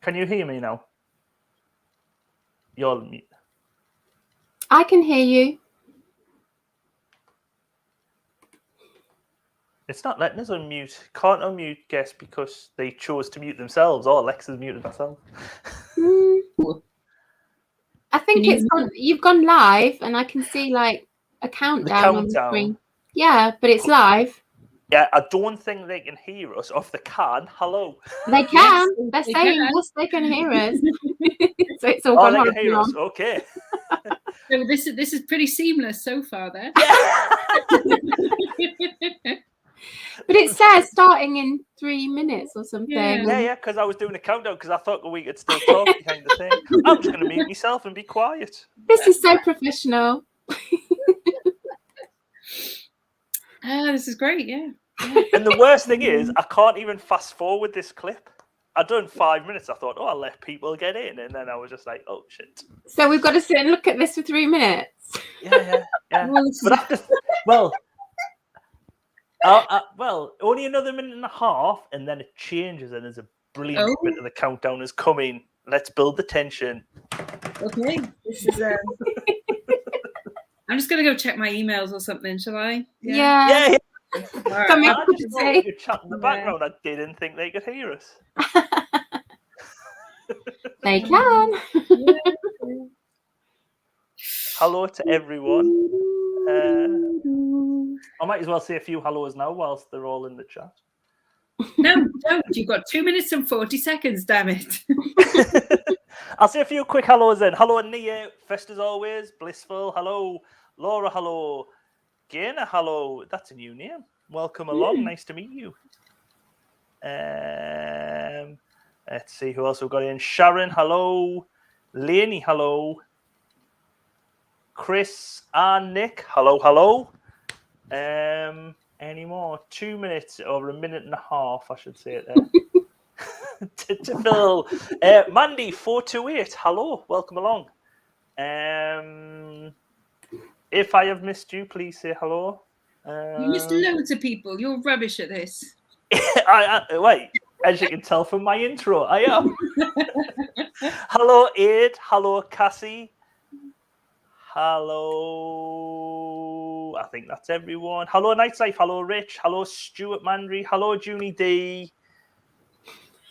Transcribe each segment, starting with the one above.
Can you hear me now? You're mute. I can hear you. It's not letting us unmute. Can't unmute guests because they chose to mute themselves. Oh, Lexx has muted herself. I think you've gone live, and I can see like a countdown on the screen. Yeah, but it's live. Yeah, I don't think they can hear us. Or if they can, hello. They can. Yes, they're saying yes, they can hear us. So it's all gone they can hear us. Okay. So this is pretty seamless so far, there. Yeah. But it says starting in 3 minutes or something. Yeah, because I was doing a countdown because I thought we could still talk behind the thing. I'm just going to mute myself and be quiet. This is so professional. This is great, yeah. And the worst thing is, I can't even fast forward this clip. I'd done 5 minutes. I thought, I'll let people get in. And then I was just like, oh, shit. So we've got to sit and look at this for 3 minutes. Yeah. But after, only another minute and a half, and then it changes, and there's a brilliant bit of the countdown is coming. Let's build the tension. Okay, this is. I'm just gonna go check my emails or something. Shall I? Yeah. Right. I just thought you could chat in the background. I didn't think they could hear us. They can. Hello to everyone. I might as well say a few hellos now whilst they're all in the chat. No, don't. You've got 2 minutes and 40 seconds, damn it. I'll say a few quick hellos then. Hello, Nia. First as always. Blissful. Hello. Laura. Hello. Gaina. Hello. That's a new name. Welcome along. Nice to meet you. Let's see who else we've got in. Sharon. Hello. Laney. Hello. Chris and Nick. Hello. Any more? 2 minutes or a minute and a half, I should say it there. to fill. Mandy 428. Hello, welcome along. If I have missed you, please say hello. You missed loads of people. You're rubbish at this. Wait, as you can tell from my intro, I am. Hello, Aid. Hello, Cassie. Hello, I think that's everyone. Hello, Night's Life. Hello, Rich. Hello, Stuart Mandry. Hello, Junie D.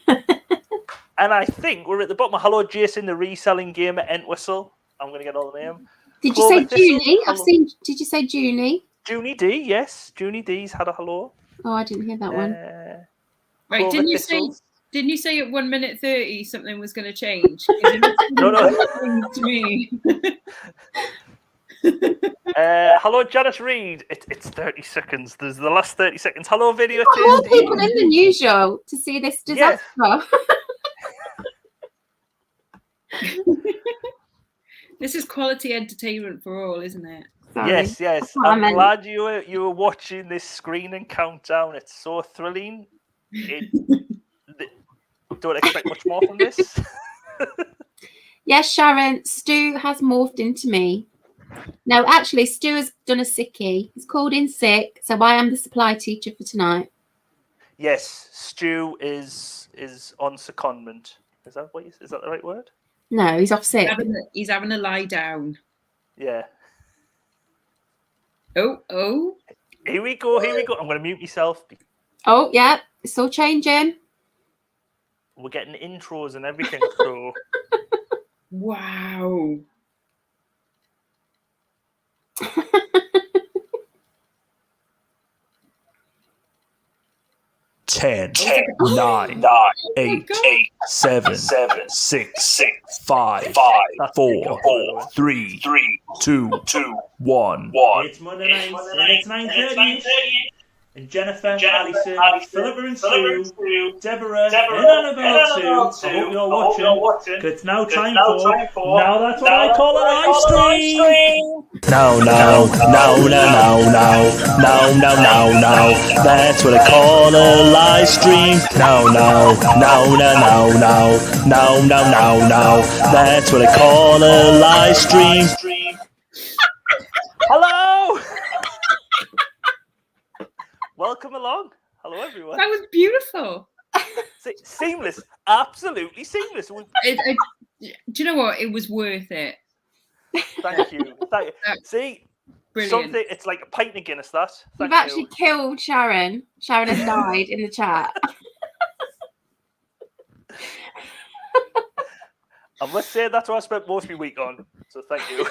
And I think we're at the bottom. Hello, Jason, the reselling gamer, Entwistle. I'm going to get all the name. Did you say Junie? Did you say Junie? Junie D, yes. Junie D's had a hello. Oh, I didn't hear that one. Right, didn't you say at 1 minute 30 something was going to change? No. To me. Hello, Janice Reed. It's 30 seconds. There's the last 30 seconds. Hello, video. More people in than usual to see this disaster. Yes. This is quality entertainment for all, isn't it? Sorry. Yes. I'm glad you were watching this screening countdown. It's so thrilling. Don't expect much more from this. Yes, Sharon, Stu has morphed into me. No, actually, Stu has done a sickie. He's called in sick, so I am the supply teacher for tonight. Yes, Stu is on secondment. Is that the right word? No, he's off sick. He's having a lie down. Yeah. Oh. Here we go. I'm going to mute myself. Oh, yeah. It's all changing. We're getting intros and everything. So. Wow. 10, 9, 8, 7, 6, 5, 4, 3, 2, 1. It's Monday night, and it's 9:30. And Jennifer, Alison, Philippa and Sue, Deborah, and Annabelle too. I hope you're watching, because it's now time for Now That's What I Call a Live Stream. No. That's what I call a live stream. No. That's what I call a live stream. Hello. Welcome along. Hello, everyone. That was beautiful. Seamless, absolutely seamless. Do you know what? It was worth it. Thank you. See, Brilliant. something. It's like a pint of Guinness. You've actually killed Sharon. Sharon has died in the chat. I must say that's what I spent most of my week on. So thank you.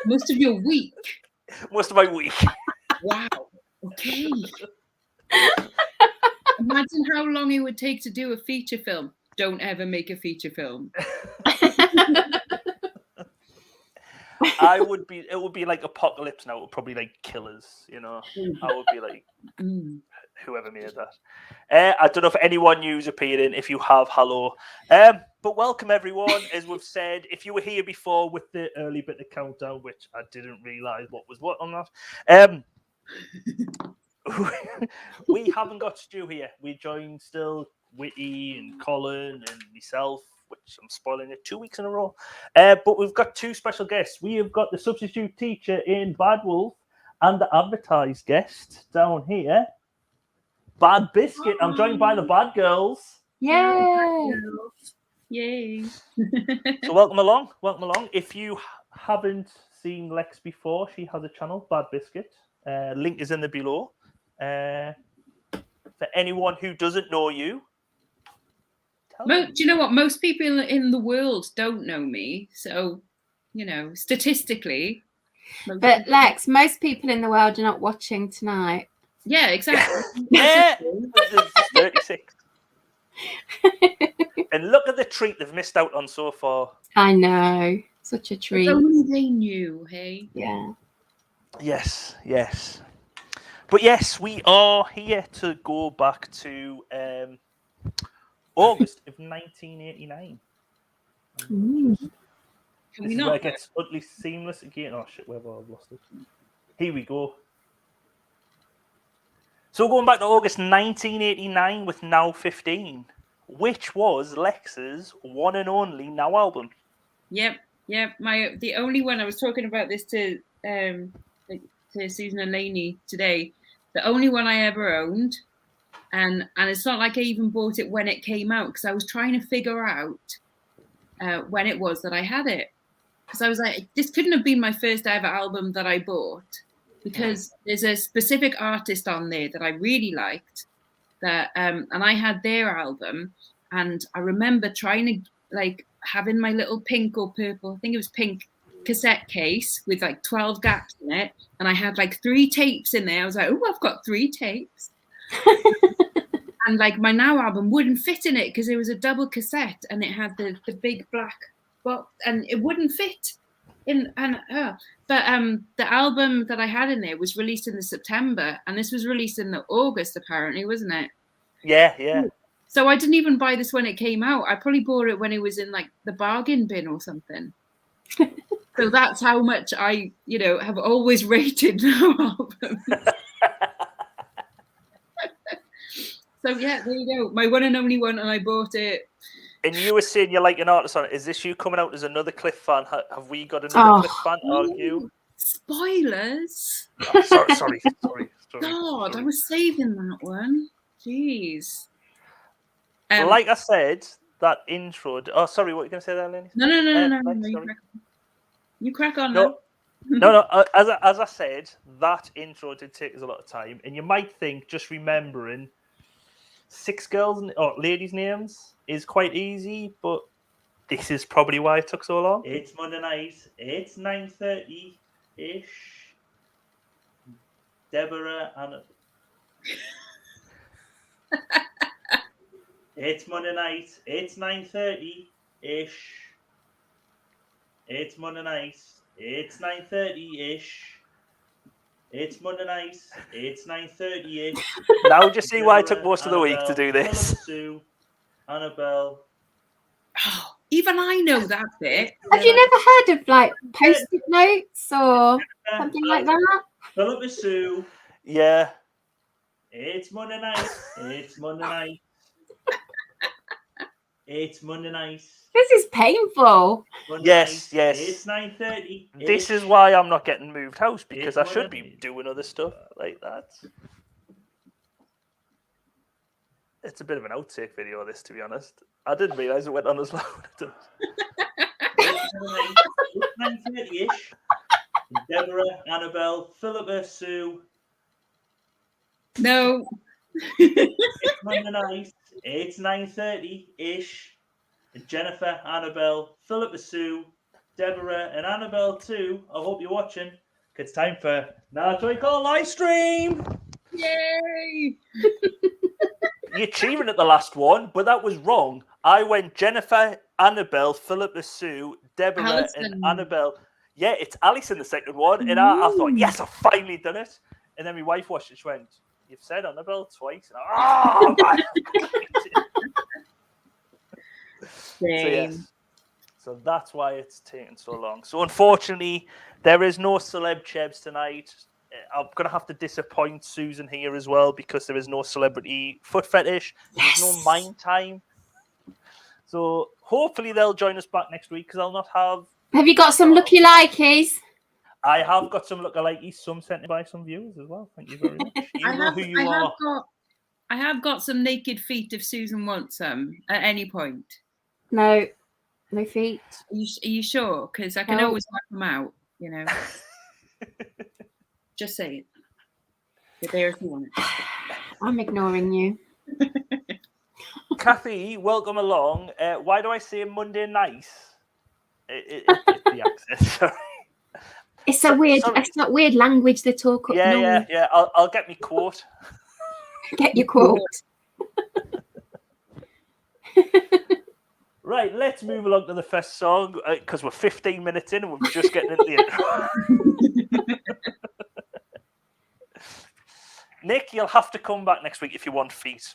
Most of your week. Most of my week. Wow. Okay. Imagine how long it would take to do a feature film. Don't ever make a feature film. It would be like Apocalypse Now. It would probably like Killers, you know. I would be like whoever made that. I don't know if anyone new's appearing. If you have, hello. But welcome everyone. As we've said, if you were here before with the early bit of countdown, which I didn't realise what was what on that. We haven't got Stu here. We joined still Whitty and Colin and myself, which I'm spoiling it 2 weeks in a row. But we've got two special guests. We have got the substitute teacher in Bad Wolf and the advertised guest down here, Bad Biscuit. I'm joined by the Bad Girls. Yay! Yay! So welcome along. If you haven't seen Lexx before, she has a channel, Bad Biscuit. Link is in the below. For anyone who doesn't know you, do you know what? Most people in the world don't know me. So, you know, statistically. But Lexx, most people in the world are not watching tonight. Yeah, exactly. Yeah, 36. And look at the treat they've missed out on so far. I know. Such a treat. If only they knew, hey? Yeah. Yes. But yes, we are here to go back to August of 1989. This is where it gets utterly seamless again. Oh shit, where have I lost it? Here we go. So going back to August 1989 with Now 15, which was Lexx's one and only Now album. Yep. The only one, I was talking about this to Susan and Lainey today. The only one I ever owned, and it's not like I even bought it when it came out, because I was trying to figure out when it was that I had it, because I was like, this couldn't have been my first ever album that I bought, because there's a specific artist on there that I really liked, that and I had their album, and I remember trying to like having my little pink or purple, I think it was pink, cassette case with like 12 gaps in it, and I had like 3 tapes in there. I was like, oh, I've got 3 tapes. And like my Now album wouldn't fit in it because it was a double cassette and it had the big black box, and it wouldn't fit in. And but the album that I had in there was released in the September, and this was released in the August apparently, wasn't it? Yeah. So I didn't even buy this when it came out. I probably bought it when it was in like the bargain bin or something. So that's how much I, have always rated Now albums. So yeah, there you go. My one and only one, and I bought it. And you were saying you like an artist on it. Is this you coming out as another Cliff fan? Have we got another Cliff fan to argue? Spoilers. Oh, sorry. God, I was saving that one. Jeez. Like I said, that intro. Oh, sorry, what were you going to say there, Lenny? No. You crack on. No. As I said, that intro did take us a lot of time, and you might think just remembering 6 girls or ladies' names is quite easy, but this is probably why it took so long. It's Monday night. It's 9:30-ish. Deborah and it's Monday night. It's 9:30-ish. It's Monday night. It's 9:30-ish. It's Monday night. It's 9:30-ish. Now just see why it took most of the week to do this. Sue, Annabelle. Oh, even I know that bit. Have you never heard of like post-it notes or something like that? Philip Sue. Yeah. It's Monday night. It's Monday night. It's Monday night. This is painful. Yes. It's 9:30. This is why I'm not getting moved house, because I should be doing other stuff like that. it's a bit of an outtake video, this, to be honest. I didn't realise it went on as loud. 9:30-ish. Deborah, Annabelle, Philippa, Sue. No. It's Monday night. It's 9:30-ish. Jennifer, Annabelle, Philippa, Sue, Deborah, and Annabelle too. I hope you're watching. It's time for Now That's What We Call Live Stream. Yay! You're cheering at the last one, but that was wrong. I went Jennifer, Annabelle, Philippa, Sue, Deborah, Alison. and Annabelle. Yeah, it's Alice in the second one. And I thought, yes, I've finally done it. And then my wife watched it. She went, "You've said Annabelle twice." Oh, man. So, yes. So that's why it's taking so long. So unfortunately, there is no celeb chebs tonight. I'm going to have to disappoint Susan here as well because there is no celebrity foot fetish. There's no mind time. So hopefully they'll join us back next week because I'll not have... Have you got some looky likeys? I have got some lookalikes, some sent by some viewers as well. Thank you very much. You know who you are. I have got some naked feet if Susan wants some at any point. No feet. Are you sure? Because I can always wipe them out, you know. Just say it. You're there if you want it. I'm ignoring you. Kathy, welcome along. Why do I say Monday nice? It's the accent, sorry. It's a weird. Sorry. It's not weird language they talk up. Yeah. I'll get me quote. Get your quote. Right, let's move along to the first song because we're 15 minutes in and we're just getting into the intro. Nick, you'll have to come back next week if you want feet.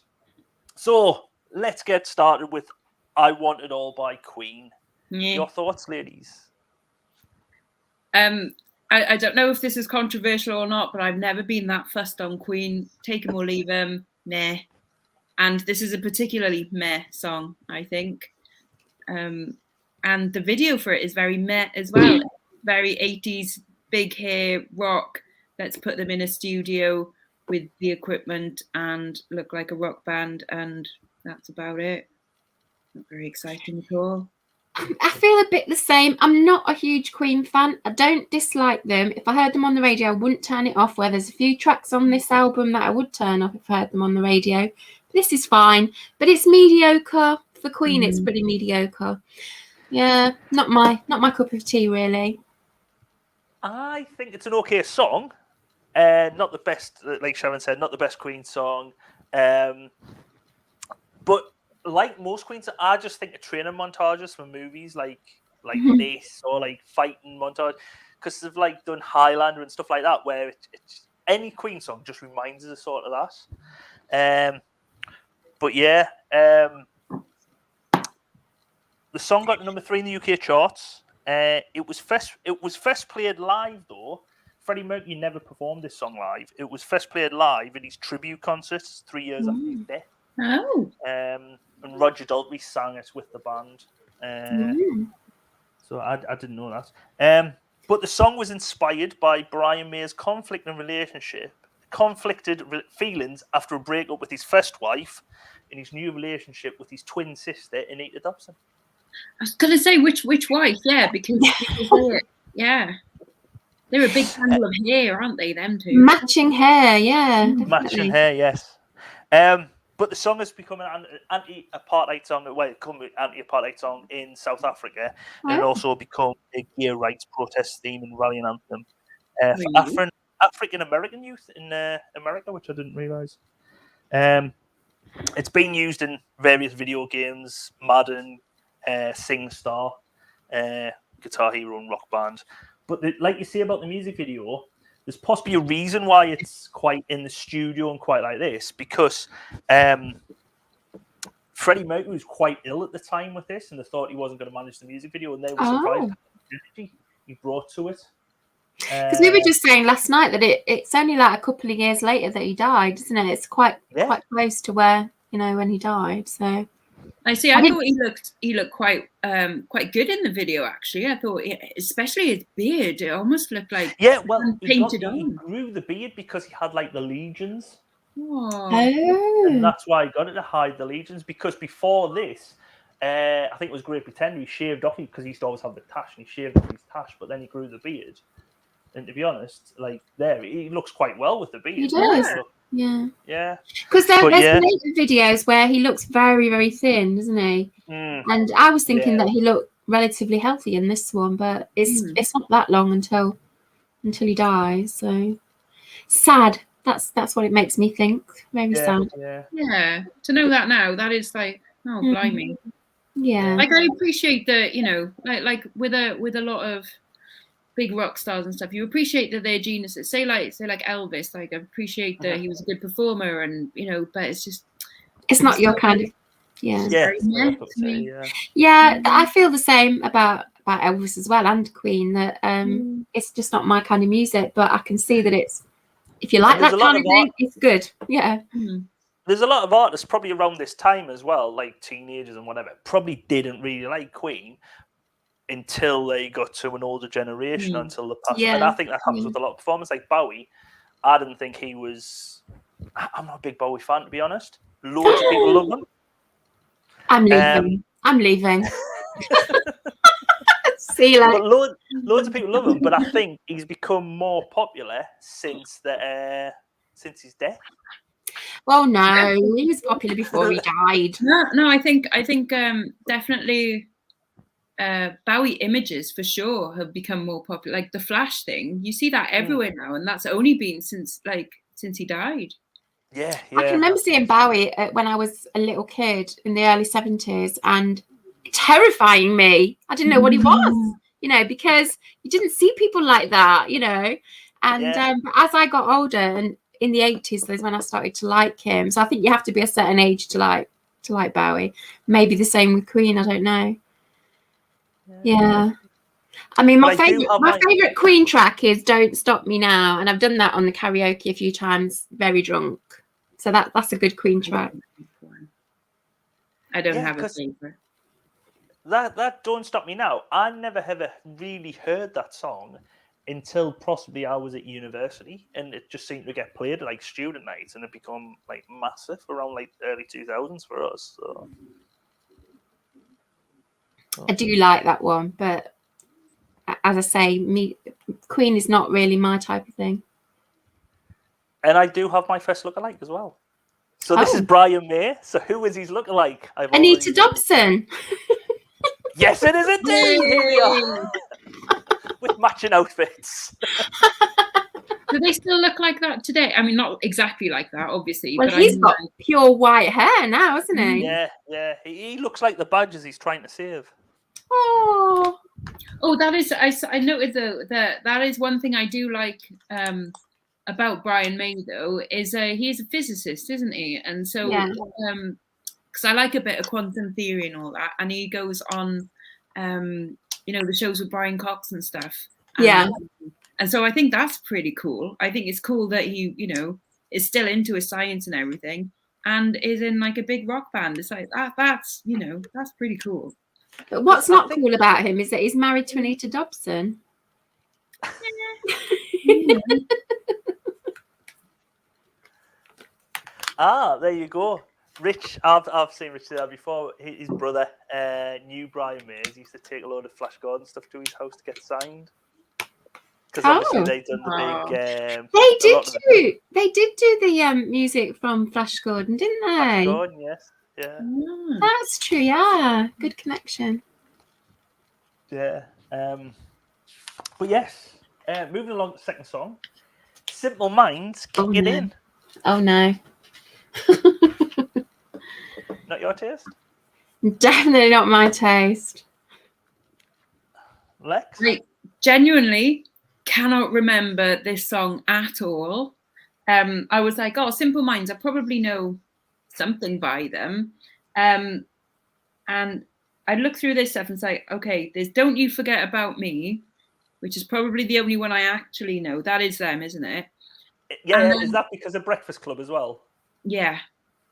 So let's get started with "I Want It All" by Queen. Yeah. Your thoughts, ladies? I don't know if this is controversial or not, but I've never been that fussed on Queen. Take 'em or leave 'em, meh. And this is a particularly meh song, I think. And the video for it is very meh as well. Very 80s, big hair, rock. Let's put them in a studio with the equipment and look like a rock band, and that's about it. Not very exciting at all. I feel a bit the same. I'm not a huge Queen fan. I don't dislike them. If I heard them on the radio, I wouldn't turn it off. Where there's a few tracks on this album that I would turn off if I heard them on the radio. This is fine, but it's mediocre. For Queen, it's pretty mediocre. Yeah, not my cup of tea, really. I think it's an okay song. Not the best, like Sharon said, not the best Queen song. But like most Queen songs, I just think of training montages for movies like this or like fighting montage because they've like done Highlander and stuff like that where it's any Queen song just reminds us sort of that. But yeah, the song got to number 3 in the UK charts. It was first played live though. Freddie Mac never performed this song live. It was first played live in his tribute concerts 3 years after his death. Oh. And Roger Daltrey sang it with the band. So I didn't know that. But the song was inspired by Brian May's conflicted feelings after a breakup with his first wife and his new relationship with his twin sister, Anita Dobson. I was going to say which wife, yeah, because yeah. They're a big bundle of hair, aren't they, them two? Matching hair, yeah. Definitely. Matching hair, yes. But the song has become an anti-apartheid song. Well, it became an anti-apartheid song in South Africa, and it also become a gay rights protest theme and rallying anthem for African American youth in America, which I didn't realise. It's been used in various video games, Madden, SingStar, Guitar Hero, and Rock Band. But like you say about the music video, there's possibly a reason why it's quite in the studio and quite like this, because Freddie Mac was quite ill at the time with this, and they thought he wasn't going to manage the music video, and they were surprised at the energy he brought to it. Because we were just saying last night that it's only like a couple of years later that he died, isn't it? It's quite close to where, when he died. So I see. I thought he looked quite good in the video. Actually, I thought, especially his beard, it almost looked like he painted on. He grew the beard because he had like the legions. Oh. And that's why he got it, to hide the legions. Because before this, I think it was Great Pretender, he shaved off because he used to always have the tash, and he shaved off his tash, but then he grew the beard. And to be honest, like he looks quite well with the beard. He does. Yeah. Yeah. Because there's later videos where he looks very, very thin, doesn't he? And I was thinking that he looked relatively healthy in this one, but it's not that long until he dies. So sad. That's what it makes me think. Very sad. Yeah. To know that now, that is like, oh, blimey. Yeah. Like I appreciate that, you know, like with a lot of big rock stars and stuff, you appreciate that they're geniuses. Say like Elvis, like I appreciate that he was a good performer, and you know, but it's not your kind of Yeah, I feel the same about Elvis as well, and Queen, that it's just not my kind of music, but I can see that it's, if you like that kind of thing, it's good. Yeah. There's a lot of artists probably around this time as well, like teenagers and whatever, probably didn't really like Queen until they got to an older generation, until the past. And I think that happens with a lot of performers. Like Bowie, I didn't think he was. I'm not a big Bowie fan, to be honest. Loads of people love him. I'm leaving. See you later. But loads of people love him, but I think he's become more popular since his death. Well, no, he was popular before he died. No, I think definitely Bowie images for sure have become more popular. Like the Flash thing, you see that everywhere now, and that's only been since he died. Yeah. I can remember seeing Bowie when I was a little kid in the early 70s, and terrifying me. I didn't know what he was, you know, because you didn't see people like that, you know. And as I got older, and in the 80s, that's when I started to like him. So I think you have to be a certain age to like Bowie. Maybe the same with Queen. I don't know. Yeah. I mean, my favorite Queen track is "Don't Stop Me Now," and I've done that on the karaoke a few times, very drunk. So that's a good Queen track. I don't have a favorite. That "Don't Stop Me Now," I never ever really heard that song until possibly I was at university, and it just seemed to get played at like student nights, and it become like massive around like early 2000s for us. So I do like that one, but as I say, Queen is not really my type of thing. And I do have my first lookalike as well. So this is Brian May. So who is his lookalike? Anita Dobson. Yes, it is indeed. Here we are. With matching outfits. Do they still look like that today? I mean, not exactly like that, obviously. Well, but he's got pure white hair now, isn't he? Yeah. He looks like the badges he's trying to save. Oh, that is. I noted that is one thing I do like about Brian May, though, is he's a physicist, isn't he? And so, because I like a bit of quantum theory and all that, and he goes on, you know, the shows with Brian Cox and stuff. And so I think that's pretty cool. I think it's cool that he, you know, is still into his science and everything, and is in like a big rock band. It's like that's, you know, that's pretty cool. But what's not cool about him is that he's married to Anita Dobson. There you go. Rich, I've seen Rich there before. His brother knew Brian May. He used to take a load of Flash Gordon stuff to his house to get signed. Because obviously they've done the big. They did do the music from Flash Gordon, didn't they? Flash Gordon, yes. Yeah. That's true. Yeah, good connection. Yeah. But yes, moving along to the second song, "Simple Minds." Kick it in. Oh no. Not your taste? Definitely not my taste. Lex? I genuinely cannot remember this song at all. I was like, Simple Minds, I probably know something by them. And I look through this stuff and say, okay, there's Don't You Forget About Me, which is probably the only one I actually know. That is them, isn't it? Yeah, is that because of Breakfast Club as well? Yeah,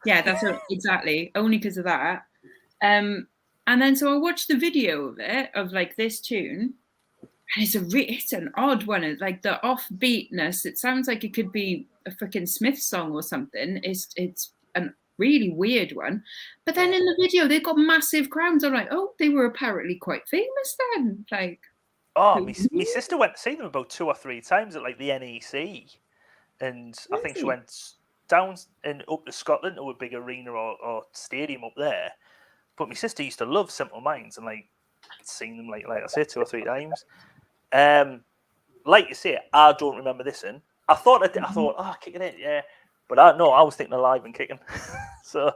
that's exactly, only because of that. And then so I watched the video of it, of like this tune, and it's an odd one. It's like the offbeatness. It sounds like it could be a freaking Smith song or something. It's a really weird one. But then in the video, they've got massive crowds. I'm like, oh, they were apparently quite famous then. Like, oh, my sister went to see them about 2 or 3 times at like the NEC, and I think she went down and up to Scotland to a big arena or stadium up there. But my sister used to love Simple Minds, and like seen them like I said 2 or 3 times. Like you say, I don't remember this in. I thought, kicking it, yeah. But I was thinking Alive and Kicking. So,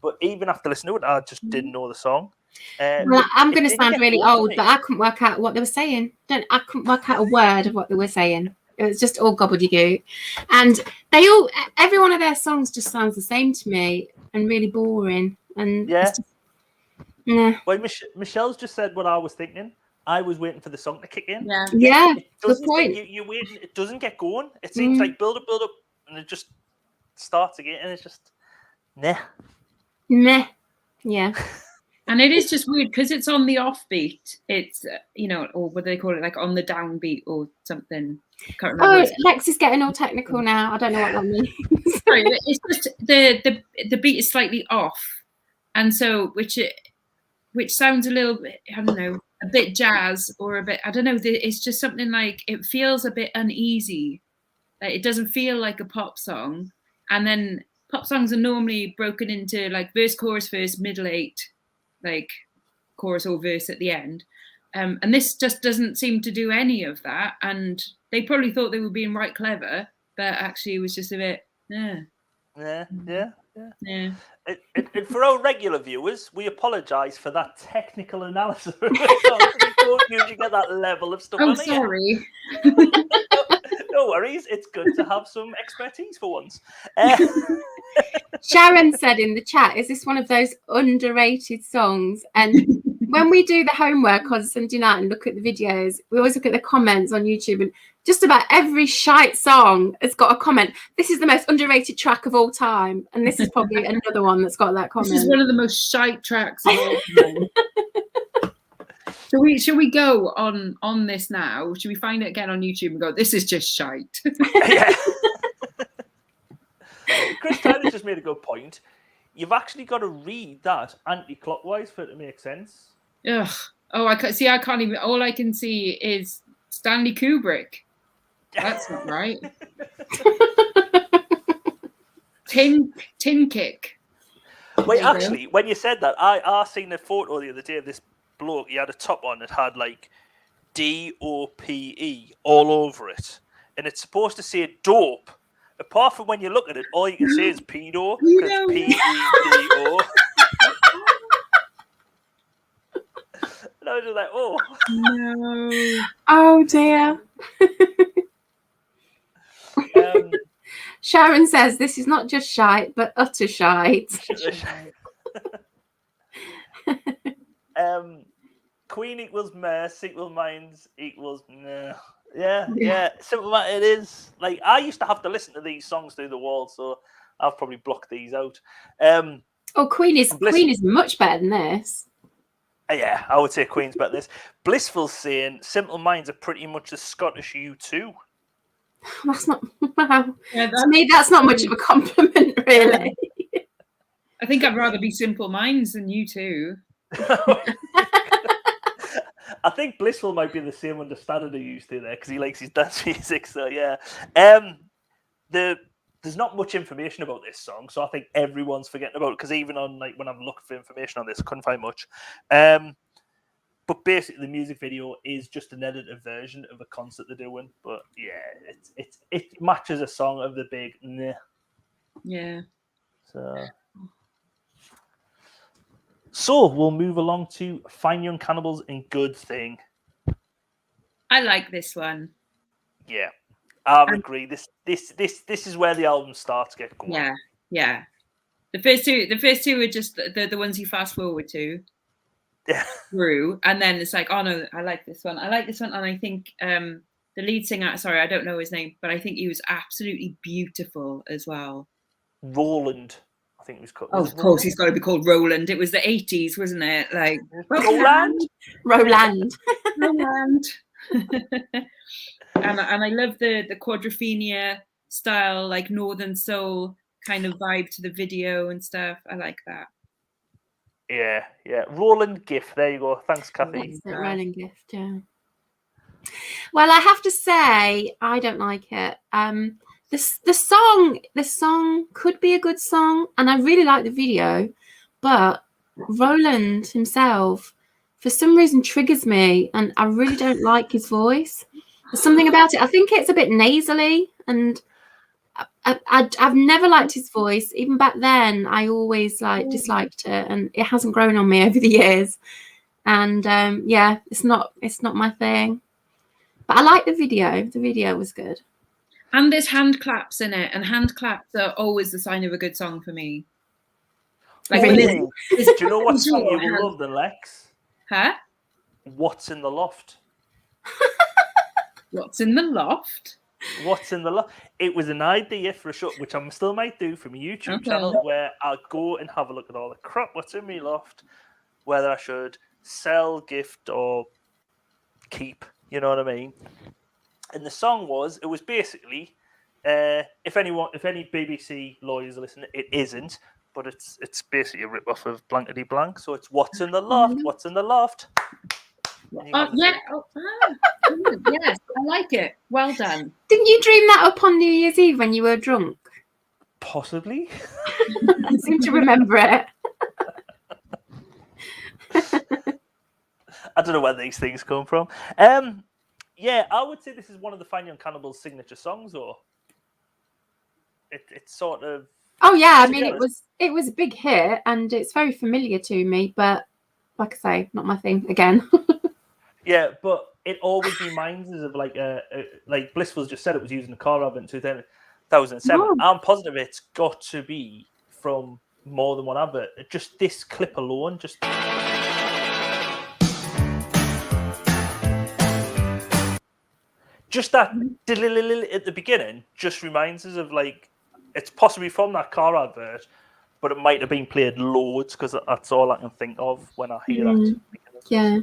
but even after listening to it, I just didn't know the song. Well, I'm going to sound really old, but I couldn't work out what they were saying. I couldn't work out a word of what they were saying. It was just all gobbledygook. And every one of their songs just sounds the same to me and really boring. And yeah. Just, yeah. Well, Michelle's just said what I was thinking. I was waiting for the song to kick in. Yeah. Good point. You wait. It doesn't get going. It seems like build up, and it just starts again, and it's just nah. Yeah. And it is just weird because it's on the offbeat. It's or what do they call it, like on the downbeat or something. Can't remember. Oh, Lexx is getting all technical now. I don't know what that means. Sorry, it's just the beat is slightly off, and so which sounds a little bit, I don't know, a bit jazz or a bit, I don't know. It's just something like it feels a bit uneasy. Like it doesn't feel like a pop song, and then pop songs are normally broken into like verse, chorus, middle 8, like chorus or verse at the end. And this just doesn't seem to do any of that. And they probably thought they were being right clever, but actually it was just a bit, Yeah. And for our regular viewers, we apologise for that technical analysis. We don't usually get that level of stuff. Oh, sorry. No worries. It's good to have some expertise for once. Sharon said in the chat, is this one of those underrated songs? And when we do the homework on Sunday night and look at the videos, we always look at the comments on YouTube, and just about every shite song has got a comment. This is the most underrated track of all time. And this is probably another one that's got that comment. This is one of the most shite tracks of all time. Should we go on this now? Should we find it again on YouTube and go, this is just shite? Yeah. Chris Tyler just made a good point. You've actually got to read that anti-clockwise for it to make sense. Ugh. Oh, I can't even. All I can see is Stanley Kubrick. That's not right. Tin Kick. Wait, actually, when you said that, I seen a photo the other day of this bloke. He had a top on that had like DOPE all over it, and it's supposed to say dope. Apart from when you look at it, all you can say is pedo, because PEDO. And I was just like, oh. No. Oh, dear. Sharon says this is not just shite, but utter shite. Queen equals Mersey equals Minds equals no. Yeah. Simple matter. It is like I used to have to listen to these songs through the wall, so I've probably blocked these out. Queen is much better than this. Yeah, I would say Queen's better than this. Blissful's saying Simple Minds are pretty much the Scottish U2. That's not. Wow. Yeah, to me, that's not much of a compliment, really. I think I'd rather be Simple Minds than U2. I think Blissful might be the same understanding he used to there because he likes his dance music. So yeah, there's not much information about this song, so I think everyone's forgetting about it because even on like when I'm looking for information on this, I couldn't find much. But basically, the music video is just an edited version of a concert they're doing. But yeah, it matches a song of the big nah. Yeah. So we'll move along to Fine Young Cannibals and Good Thing. I like this one. Yeah, I agree. This is where the album starts to get going. Yeah. The first two are just the ones you fast forward to. Yeah. Through, and then it's like, oh no, I like this one, and I think the lead singer, sorry, I don't know his name, but I think he was absolutely beautiful as well. Roland. I think it was called. Oh, of course, he's got to be called Roland. It was the 80s, wasn't it? Like Roland. And I love the quadrophenia style, like Northern Soul kind of vibe to the video and stuff. I like that. Yeah. Roland Gift. There you go. Thanks, Kathy. That's it, Roland Gift, yeah. Well, I have to say, I don't like it. The song could be a good song, and I really like the video, but Roland himself, for some reason, triggers me, and I really don't like his voice. There's something about it. I think it's a bit nasally, and I've never liked his voice. Even back then, I always disliked it, and it hasn't grown on me over the years. And it's not my thing. But I like the video. The video was good. And there's hand claps in it, and hand claps are always the sign of a good song for me. Like, do you know what song you will love, then, Lex? Huh? What's in the Loft? What's in the Loft? What's in the Loft? It was an idea for a show, which I still might do from a YouTube channel, where I'll go and have a look at all the crap what's in my loft, whether I should sell, gift, or keep. You know what I mean? And the song was basically, if any BBC lawyers are listening, it isn't, but it's basically a rip-off of Blankety Blank. So it's What's in the Loft? What's in the Loft? Oh, yeah. Yes, I like it. Well done. Didn't you dream that up on New Year's Eve when you were drunk? Possibly. I seem to remember it. I don't know where these things come from. Yeah, I would say this is one of the Fine Young Cannibals' signature songs, though. It's sort of. Oh yeah, I mean it was a big hit, and it's very familiar to me. But like I say, not my thing again. Yeah, but it always reminds us of like Blissful's just said it was used in a car advert in 2007. Oh. I'm positive it's got to be from more than one advert. Just this clip alone, just. Just that at the beginning just reminds us of like it's possibly from that car advert, but it might have been played loads because that's all I can think of when I hear that. Yeah.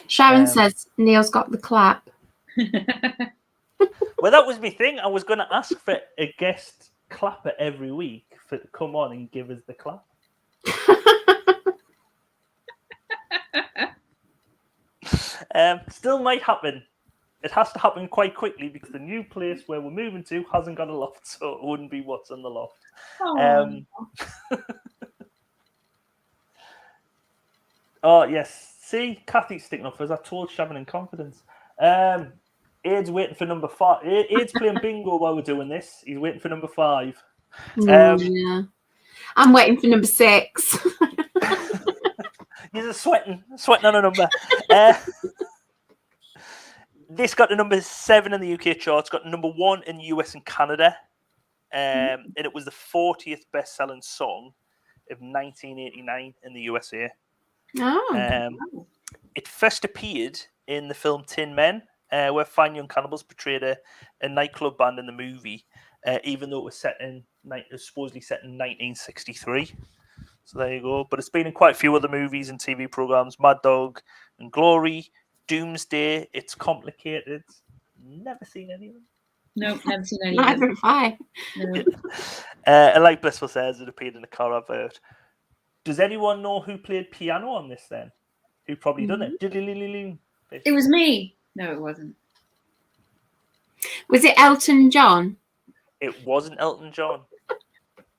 Sharon says Neil's got the clap. Well, that was my thing. I was going to ask for a guest clapper every week to come on and give us the clap. Still might happen. It has to happen quite quickly because the new place where we're moving to hasn't got a loft, so it wouldn't be What's in the Loft. Oh, yes. See, Kathy's sticking up for us. I told Sharon in confidence. Aid's waiting for number 5. Aid's playing bingo while we're doing this. He's waiting for number 5. Yeah. I'm waiting for number 6. You're sweating on a number. This got to number 7 in the UK charts, got number 1 in the US and Canada, and it was the 40th best-selling song of 1989 in the USA. It first appeared in the film Tin Men, where Fine Young Cannibals portrayed a nightclub band in the movie, even though it was supposedly set in 1963. So there you go. But it's been in quite a few other movies and TV programs, Mad Dog and Glory, Doomsday, It's Complicated. Never seen any of them. No, never seen any of them. Neither have I. No. And like Blissful says, it appeared in a car advert. Does anyone know who played piano on this then? Who probably done it? It was me. No, it wasn't. Was it Elton John? It wasn't Elton John.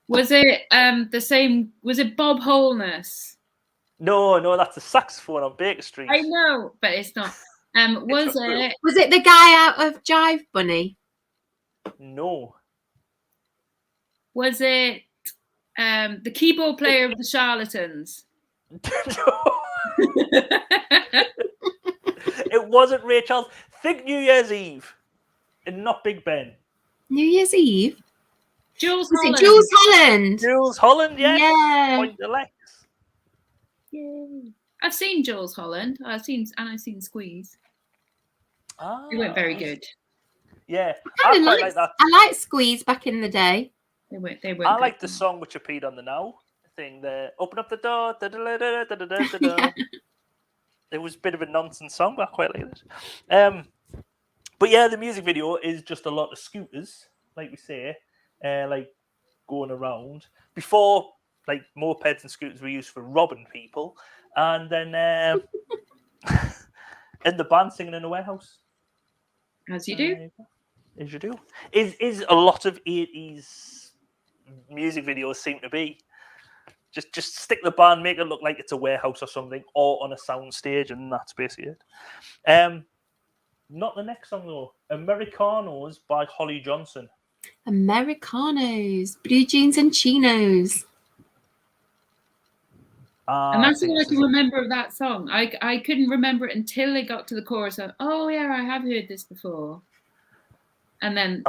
Was it the same? Was it Bob Holness? No, that's a saxophone on Baker Street. I know, but it's not. Was it the guy out of Jive Bunny? No. Was it the keyboard player of the Charlatans? No. It wasn't Ray Charles. Think New Year's Eve, and not Big Ben. New Year's Eve. Jules Holland. Jules Holland, yeah. Yeah. Point the Lexx. Yay. I've seen Jules Holland. I've seen Squeeze. They weren't very good. Yeah, I quite like that. I like Squeeze back in the day. They weren't. I like the song which appeared on the Now thing. The Open Up the Door. Yeah. It was a bit of a nonsense song, but I quite like it. But yeah, the music video is just a lot of scooters like we say, like going around before. Like mopeds and scooters were used for robbing people, and then in the band singing in a warehouse. As you do. As you do. Is a lot of 80s music videos seem to be. Just stick the band, make it look like it's a warehouse or something, or on a sound stage, and that's basically it. Not the next song though. Americanos by Holly Johnson. Americanos, blue jeans and chinos. And that's all I can remember of that song. I couldn't remember it until they got to the chorus of, oh yeah, I have heard this before. And then it's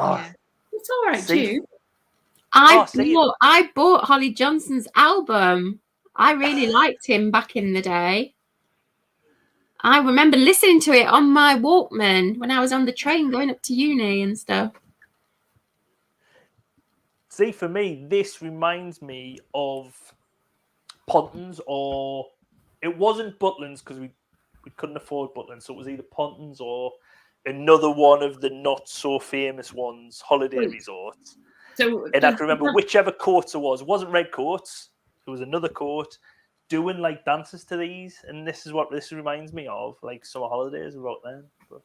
all right too. I bought Holly Johnson's album. I really liked him back in the day. I remember listening to it on my Walkman when I was on the train going up to uni and stuff. See, for me, this reminds me of Pontins, or it wasn't Butlins because we couldn't afford Butlins, so it was either Pontins or another one of the not so famous ones, holiday resorts. So, and I can remember whichever courts it was. It wasn't red courts. It was another court doing like dances to these, and this is what this reminds me of, like summer holidays about then. But...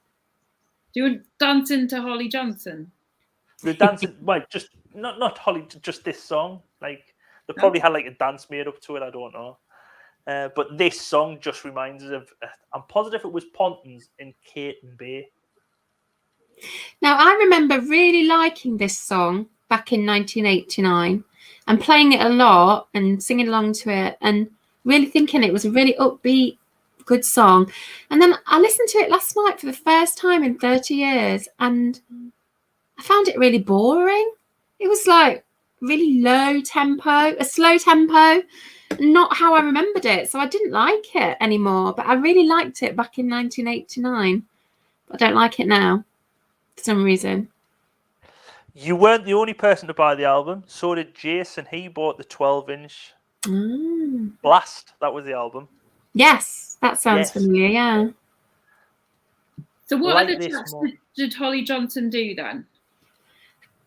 doing dancing to Holly Johnson. We're dancing, like just not Holly, just this song, like. They probably had like a dance made up to it. I don't know. But this song just reminds us of... I'm positive it was Pontins in Caton Bay. Now, I remember really liking this song back in 1989 and playing it a lot and singing along to it and really thinking it was a really upbeat, good song. And then I listened to it last night for the first time in 30 years and I found it really boring. It was like... really low tempo, a slow tempo, not how I remembered it. So I didn't like it anymore, but I really liked it back in 1989. I don't like it now for some reason. You weren't the only person to buy the album. So did Jason. He bought the 12-inch Blast. That was the album. Yes, that sounds familiar, yeah. So what other tracks did Holly Johnson do then?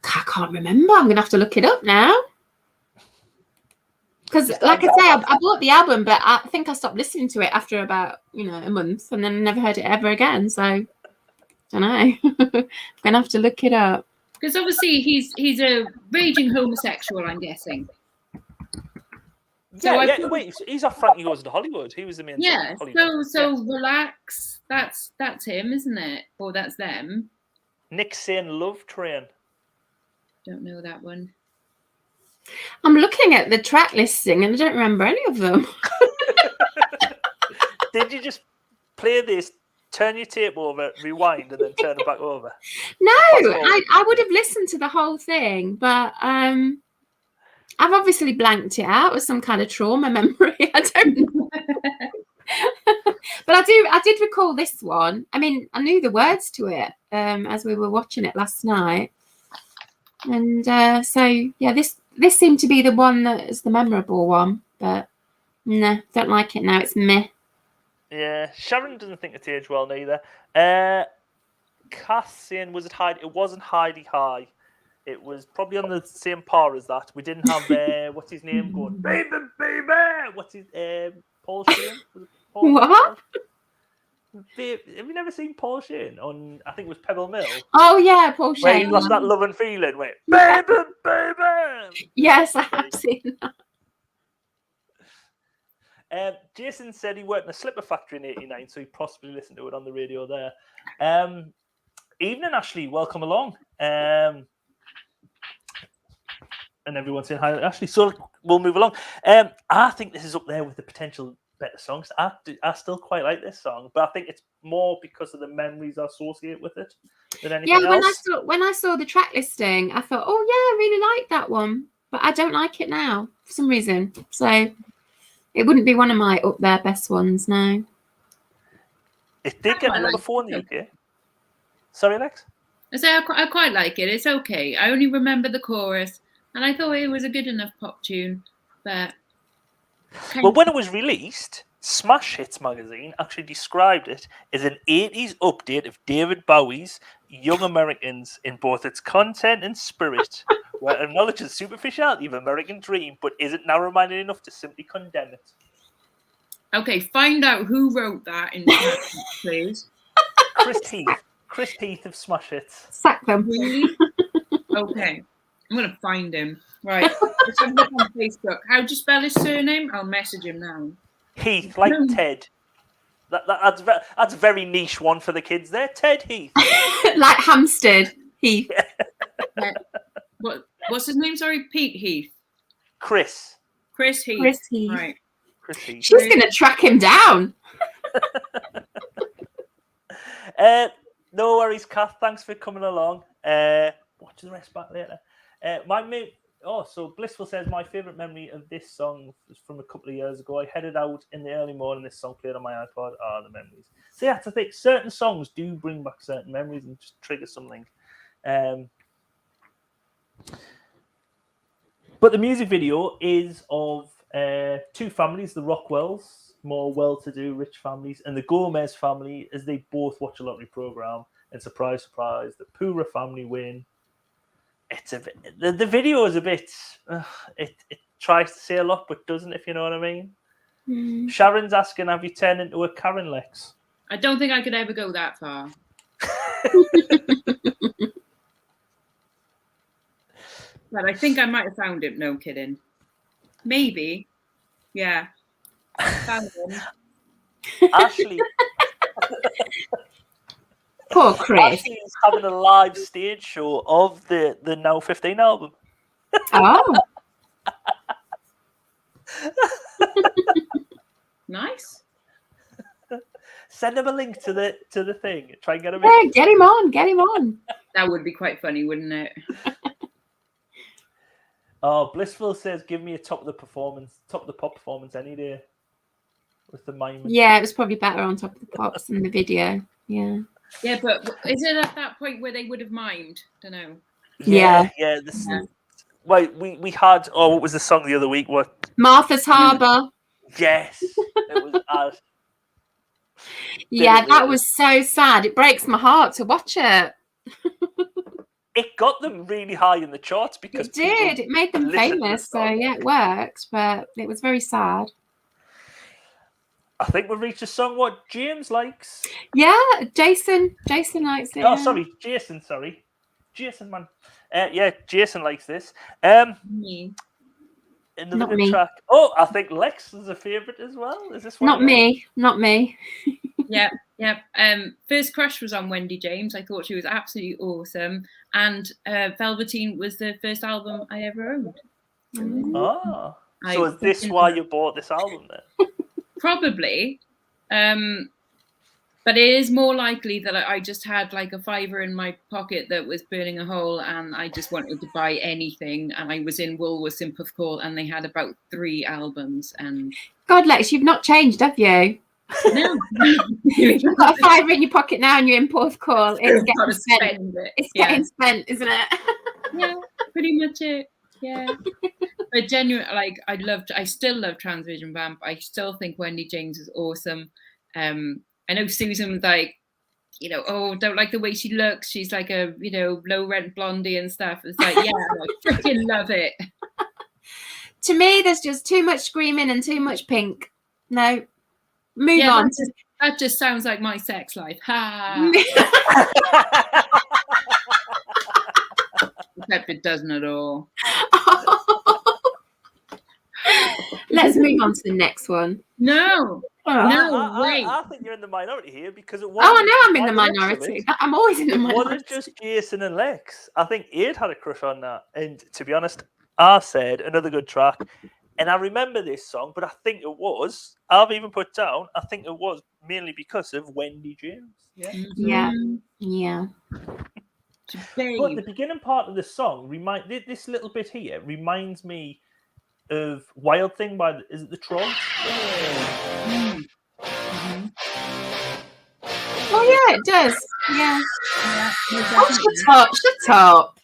I can't remember. I'm going to have to look it up now. Because, like I say, I bought the album, but I think I stopped listening to it after about, a month, and then I never heard it ever again. So, I don't know. I'm going to have to look it up. Because obviously he's a raging homosexual, I'm guessing. Wait, he's off Frankie Goes to Hollywood. He was the main. Yeah. So Relax. That's him, isn't it? Or that's them. Nick saying Love Train. Don't know that one. I'm looking at the track listing and I don't remember any of them. Did you just play this, turn your tape over, rewind, and then turn it back over? No, I would have listened to the whole thing, but I've obviously blanked it out with some kind of trauma memory. I don't know. But I did recall this one. I mean, I knew the words to it as we were watching it last night. And this seemed to be the one that is the memorable one, but no, don't like it now. It's meh. Yeah, Sharon doesn't think it's aged well neither. Cass saying, was it Heidi? It wasn't Heidi High. It was probably on the same par as that. We didn't have what's his name going, baby. What's his Paul Shane? Was it Paul what? Have you never seen Paul Shane on? I think it was Pebble Mill. Oh yeah, Paul Shane. Where he lost that love and feeling. Wait, baby. Yes, I have seen that. Jason said he worked in a slipper factory in '89, so he possibly listened to it on the radio there. Evening, Ashley. Welcome along. And everyone's saying hi, Ashley. So we'll move along. I think this is up there with the potential better songs. I still quite like this song, but I think it's more because of the memories I associate with it than anything else. When I saw the track listing, I thought, oh yeah, I really like that one, but I don't like it now for some reason. So it wouldn't be one of my up there best ones now. It did get number 4 in the UK. Sorry, Lex? I say I quite like it. It's okay. I only remember the chorus, and I thought it was a good enough pop tune, but... Well, when it was released, Smash Hits magazine actually described it as an 80s update of David Bowie's Young Americans in both its content and spirit, where it acknowledges the superficiality of American Dream, but isn't narrow-minded enough to simply condemn it. Okay, find out who wrote that in chat, please. Chris Heath of Smash Hits. Sack them. Really? Okay, I'm going to find him. Right, let's have a look on Facebook. How do you spell his surname? I'll message him now. Heath, like Ted. That's a very niche one for the kids there. Ted Heath. Like Hampstead Heath. What's his name? Sorry, Pete Heath. Chris Heath. Chris Heath. Right. Chris Heath. She's going to track him down. No worries, Kath. Thanks for coming along. Watch the rest back later. My mate. Oh, so Blissful says my favourite memory of this song was from a couple of years ago. I headed out in the early morning. This song played on my iPod. The memories. So yeah, I think certain songs do bring back certain memories and just trigger something. But the music video is of two families, the Rockwells, more well-to-do rich families, and the Gomez family, as they both watch a lottery program. And surprise, surprise, the Pura family win. The video is a bit. It tries to say a lot, but doesn't. If you know what I mean. Mm. Sharon's asking, "Have you turned into a Karen, Lexx?" I don't think I could ever go that far. But I think I might have found him. No kidding. Maybe. Yeah. Found him. Ashley. Poor Chris. Ashley's having a live stage show of the Now 15 album. Oh. Nice. Send him a link to the thing. Try and get him. Yeah, get him on. That would be quite funny, wouldn't it? Oh, Blissful says, "Give me a top of the pop performance any day." With the mime. Yeah, it was probably better on Top of the Pops than the video. Yeah. Yeah, but is it at that point where they would have mimed? Don't know. Yeah. Wait, we had. Oh, what was the song the other week? What? Martha's Harbour. Yes, it was as. Yeah, that was so sad. It breaks my heart to watch it. It got them really high in the charts because it did. It made them famous. So yeah, it worked, but it was very sad. I think we've reached a song what James likes. Yeah, Jason likes it. Oh, sorry, Jason. Sorry, Jason, man. Yeah, Jason likes this. Me. Another Not good me. track. Oh, I think Lexx is a favourite as well. Is this one? Not me. Yeah. First Crush was on Wendy James. I thought she was absolutely awesome. And Velveteen was the first album I ever owned. Oh. So is this why you bought this album then? Probably. But it is more likely that I just had like a $5 in my pocket that was burning a hole and I just wanted to buy anything. And I was in Woolworths in Puffcall and they had about 3 albums. And God, Lex, you've not changed, have you? No. You've got a $5 in your pocket now and you're in Porthcawl. It's getting spent. It's getting spent, isn't it? Yeah, pretty much it. Yeah. But genuinely, like, I still love Transvision Vamp. I still think Wendy James is awesome. I know Susan was like, don't like the way she looks. She's like a, low rent blondie and stuff. It's like, yeah, I freaking love it. To me, there's just too much screaming and too much pink. No. Move on. That just sounds like my sex life. Ha! Except it doesn't at all. Let's move on to the next one. No. Wait. I think you're in the minority here because it was. Oh, I know I'm in the minority. I'm always in the minority. It wasn't just Jason and Lexx. I think Aid had a crush on that. And to be honest, I said another good track. And I remember this song, but I think it was. I've even put down. I think it was mainly because of Wendy James. Yeah. But the beginning part of the song this little bit here reminds me of Wild Thing by is it the Trolls? Mm-hmm. Oh yeah, it does. Yeah. Shut up.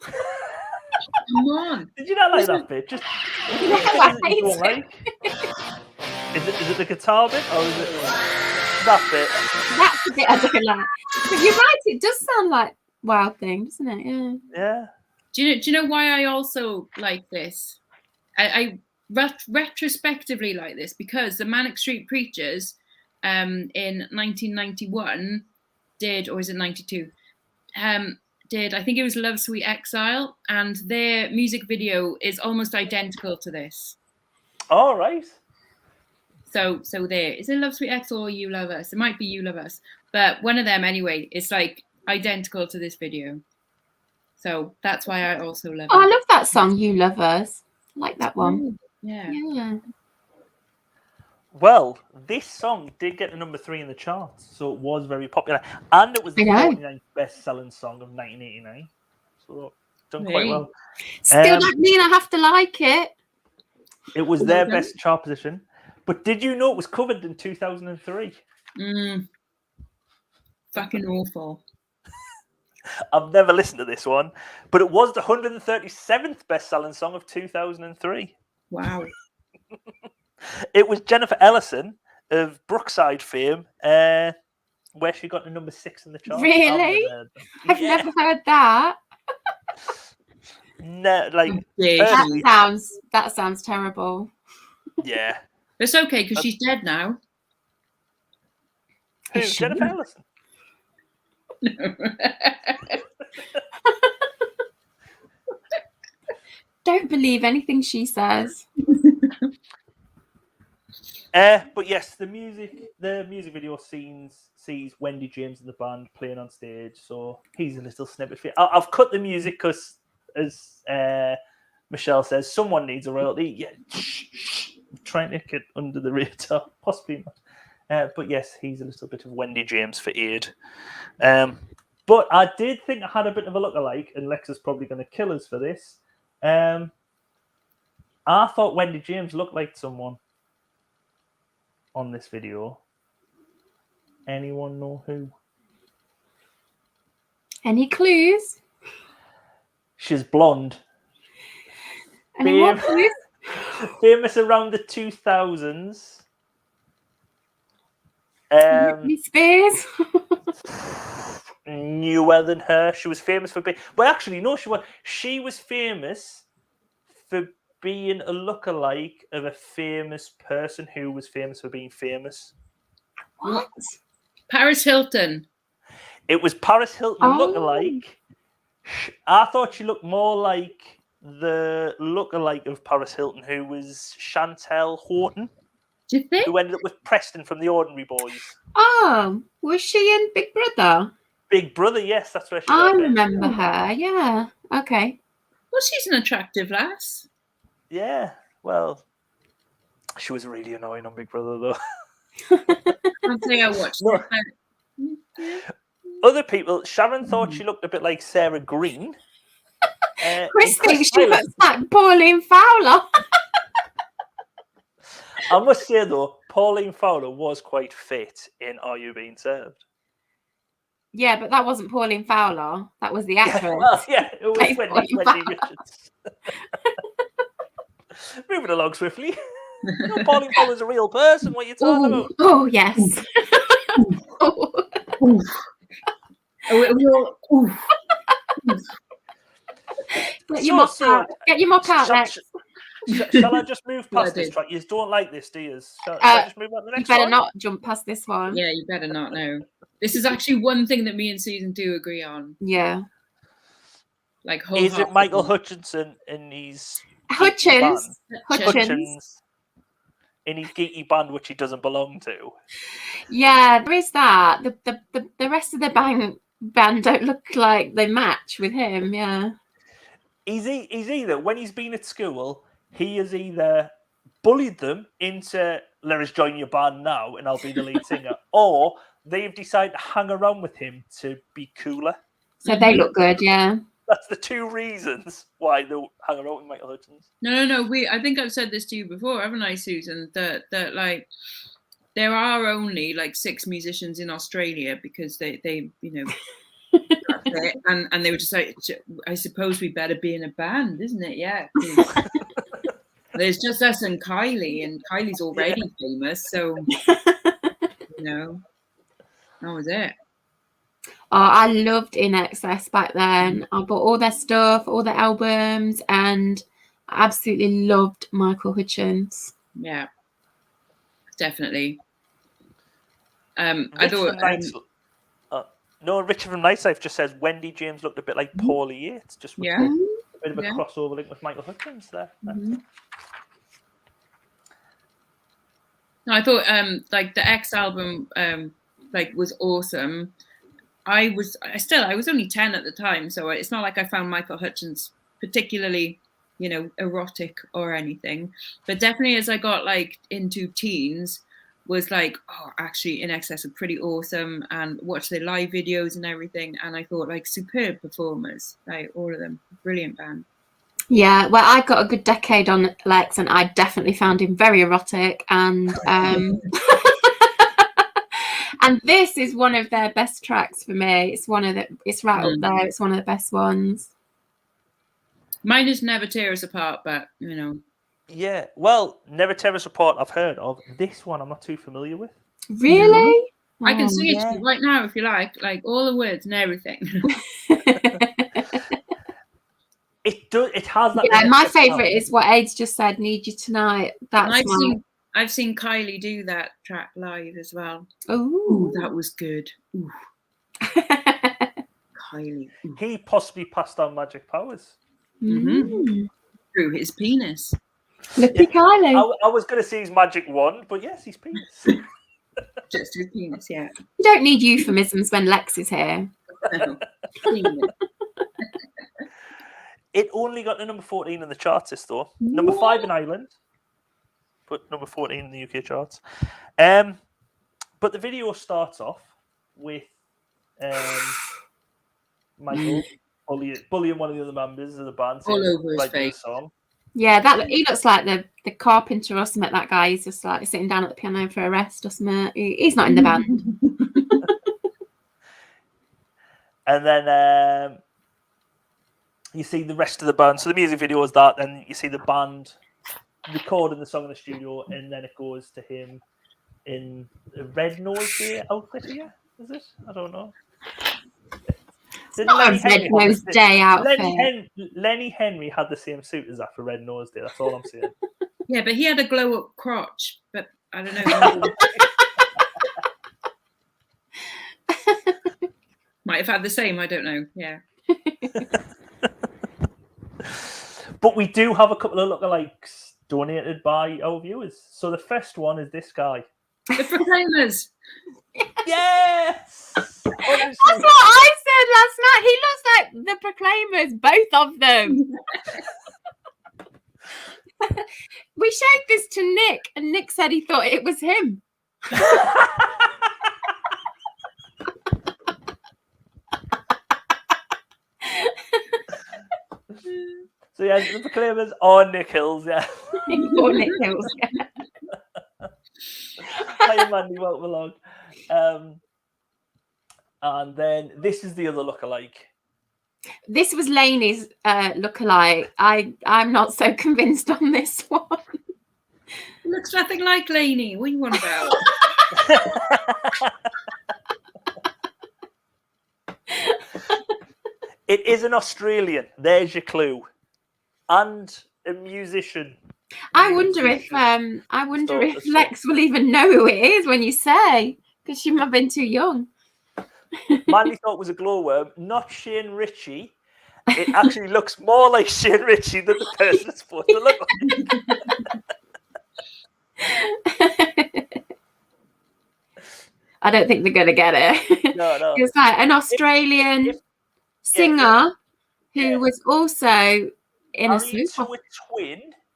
Come on. Did you not like that bit? Just I hate it. Is it the guitar bit or is it that bit? That's the bit I don't like. But you're right, it does sound like Wild Thing, doesn't it? Yeah. Yeah. Do you know why I also like this? I retrospectively like this because the Manic Street Preachers in 1991 did, or is it 92? Did, I think it was Love Sweet Exile, and their music video is almost identical to this. All right. So there. Is it Love Sweet Exile or You Love Us? It might be You Love Us. But one of them anyway, it's like identical to this video. So that's why I also love it. Oh, I love that song, You Love Us. I like that one. Yeah. Yeah. Well, this song did get to number 3 in the charts, so it was very popular. And it was the 49th best-selling song of 1989. So done quite well. Still don't mean I have to like it. It was their best chart position. But did you know it was covered in 2003? Fucking awful. I've never listened to this one, but it was the 137th best-selling song of 2003. Wow. It was Jennifer Ellison of Brookside fame, where she got to number 6 in the chart. Really? I've never heard that. No, like that sounds terrible. Yeah. It's okay because she's dead now. Who? Jennifer Ellison? No. Don't believe anything she says. But yes, the music video sees Wendy James and the band playing on stage. So he's a little snippet. I've cut the music because, as Michelle says, someone needs a royalty. Yeah, I'm trying to get under the radar, possibly not. But yes, he's a little bit of Wendy James for aid. But I did think I had a bit of a lookalike, and Lexx is probably going to kill us for this. I thought Wendy James looked like someone on this video. Anyone know who? Any clues? She's blonde. Any more clues? Famous around the 2000s. Britney Spears. Newer than her. She was famous for being... Well, actually, no, she was famous for being a lookalike of a famous person who was famous for being famous. What? Paris Hilton. It was Paris Hilton lookalike. I thought she looked more like the lookalike of Paris Hilton, who was Chantel Horton. Do you think? Who ended up with Preston from The Ordinary Boys. Oh, was she in Big Brother? Big Brother, yes, that's where she I remember her, yeah. Okay. Well, she's an attractive lass. Yeah, well, she was really annoying on Big Brother, though. I think I watched it. Other people, Sharon thought she looked a bit like Sarah Green. Chris thinks she looks like Pauline Fowler. I must say, though, Pauline Fowler was quite fit in Are You Being Served? Yeah, but that wasn't Pauline Fowler. That was the actress. It was Wendy Richards. Moving along swiftly. Pauline Fowler's a real person. What are you talking about? Oh, yes. Get your mop out. Get your mop out, Lexx. Shall I just move past this track? You don't like this, do you? Shall I just move on to the next one? You better not jump past this one. Yeah, you better not, no. This is actually one thing that me and Susan do agree on. Yeah. Like, is it Michael Hutchinson in his Hutchens in his geeky band, which he doesn't belong to? Yeah, there is that. The rest of the band don't look like they match with him. Yeah. He's either, when he's been at school, he has either bullied them into, let us join your band now and I'll be the lead singer, or they've decided to hang around with him to be cooler. So they look good, yeah. That's the two reasons why they'll hang around with Michael Hutchins. No. I think I've said this to you before, haven't I, Susan? That like there are only like 6 musicians in Australia because they that's it. And they were just like, I suppose we better be in a band, isn't it? Yeah. There's just us and Kylie, and Kylie's already famous, so that was it. Oh, I loved In Excess back then. I bought all their stuff, all their albums, and I absolutely loved Michael Hutchens. Yeah, definitely. I thought. Richard from Nightlife just says Wendy James looked a bit like Paulie Yates, just with a bit of a crossover link with Michael Hutchens there. Mm-hmm. No, I thought like the X album was awesome. I was only 10 at the time, so it's not like I found Michael Hutchens particularly, erotic or anything. But definitely as I got like into teens, was like, oh, actually In Excess are pretty awesome, and watch their live videos and everything. And I thought like superb performers, like all of them, brilliant band. Yeah, well, I got a good decade on Lexx, and I definitely found him very erotic. And and this is one of their best tracks for me. It's right up there. It's one of the best ones. Mine is Never Tear Us Apart, but Yeah, well, Never Tear Us Apart I've heard of. This one I'm not too familiar with. Really? I can sing it to you right now if you like all the words and everything. It has that. Yeah, my favourite is what Aids just said, Need You Tonight. I've seen Kylie do that track live as well. Oh, that was good. Ooh. Kylie. Ooh. He possibly passed on magic powers. Mm-hmm. Through his penis. Look at Kylie. I was going to say his magic wand, but yes, his penis. Just his penis, yeah. You don't need euphemisms when Lexx is here. It only got to number 14 in the charts, this though. Number 5 in Ireland, but number 14 in the UK charts. But the video starts off with Michael bullying one of the other members of the band. All over his face. Song. Yeah, he looks like the carpenter or something. That guy, he's just like sitting down at the piano for a rest or something. He's not in the band. And then you see the rest of the band. So the music video is that, and you see the band recording the song in the studio, and then it goes to him in a red nose day outfit here. Is it? I don't know. Not a red nose day outfit. Lenny Henry had the same suit as that for Red Nose Day. That's all I'm saying. Yeah, but he had a glow up crotch. But I don't know. Might have had the same. I don't know. Yeah. But we do have a couple of lookalikes donated by our viewers. So the first one is this guy. The Proclaimers. Yes! That's what I said last night. He looks like the Proclaimers, both of them. We showed this to Nick, and Nick said he thought it was him. So yeah, the Proclaimers are Nick Hills, yeah. Or Nick Hills, yeah. Hi, Mandy, welcome along. And then this is the other lookalike. This was Laney's lookalike. I'm not so convinced on this one. Looks nothing like Laney. What are you on about? It is an Australian. There's your clue. And a musician. I wonder if Lexx will even know who it is when you say, because she might have been too young. Mandy thought it was a glowworm, not Shane Ritchie. It actually looks more like Shane Ritchie than the person it's supposed to look like. I don't think they're going to get it. No. It's like an Australian singer who was also in a soap opera.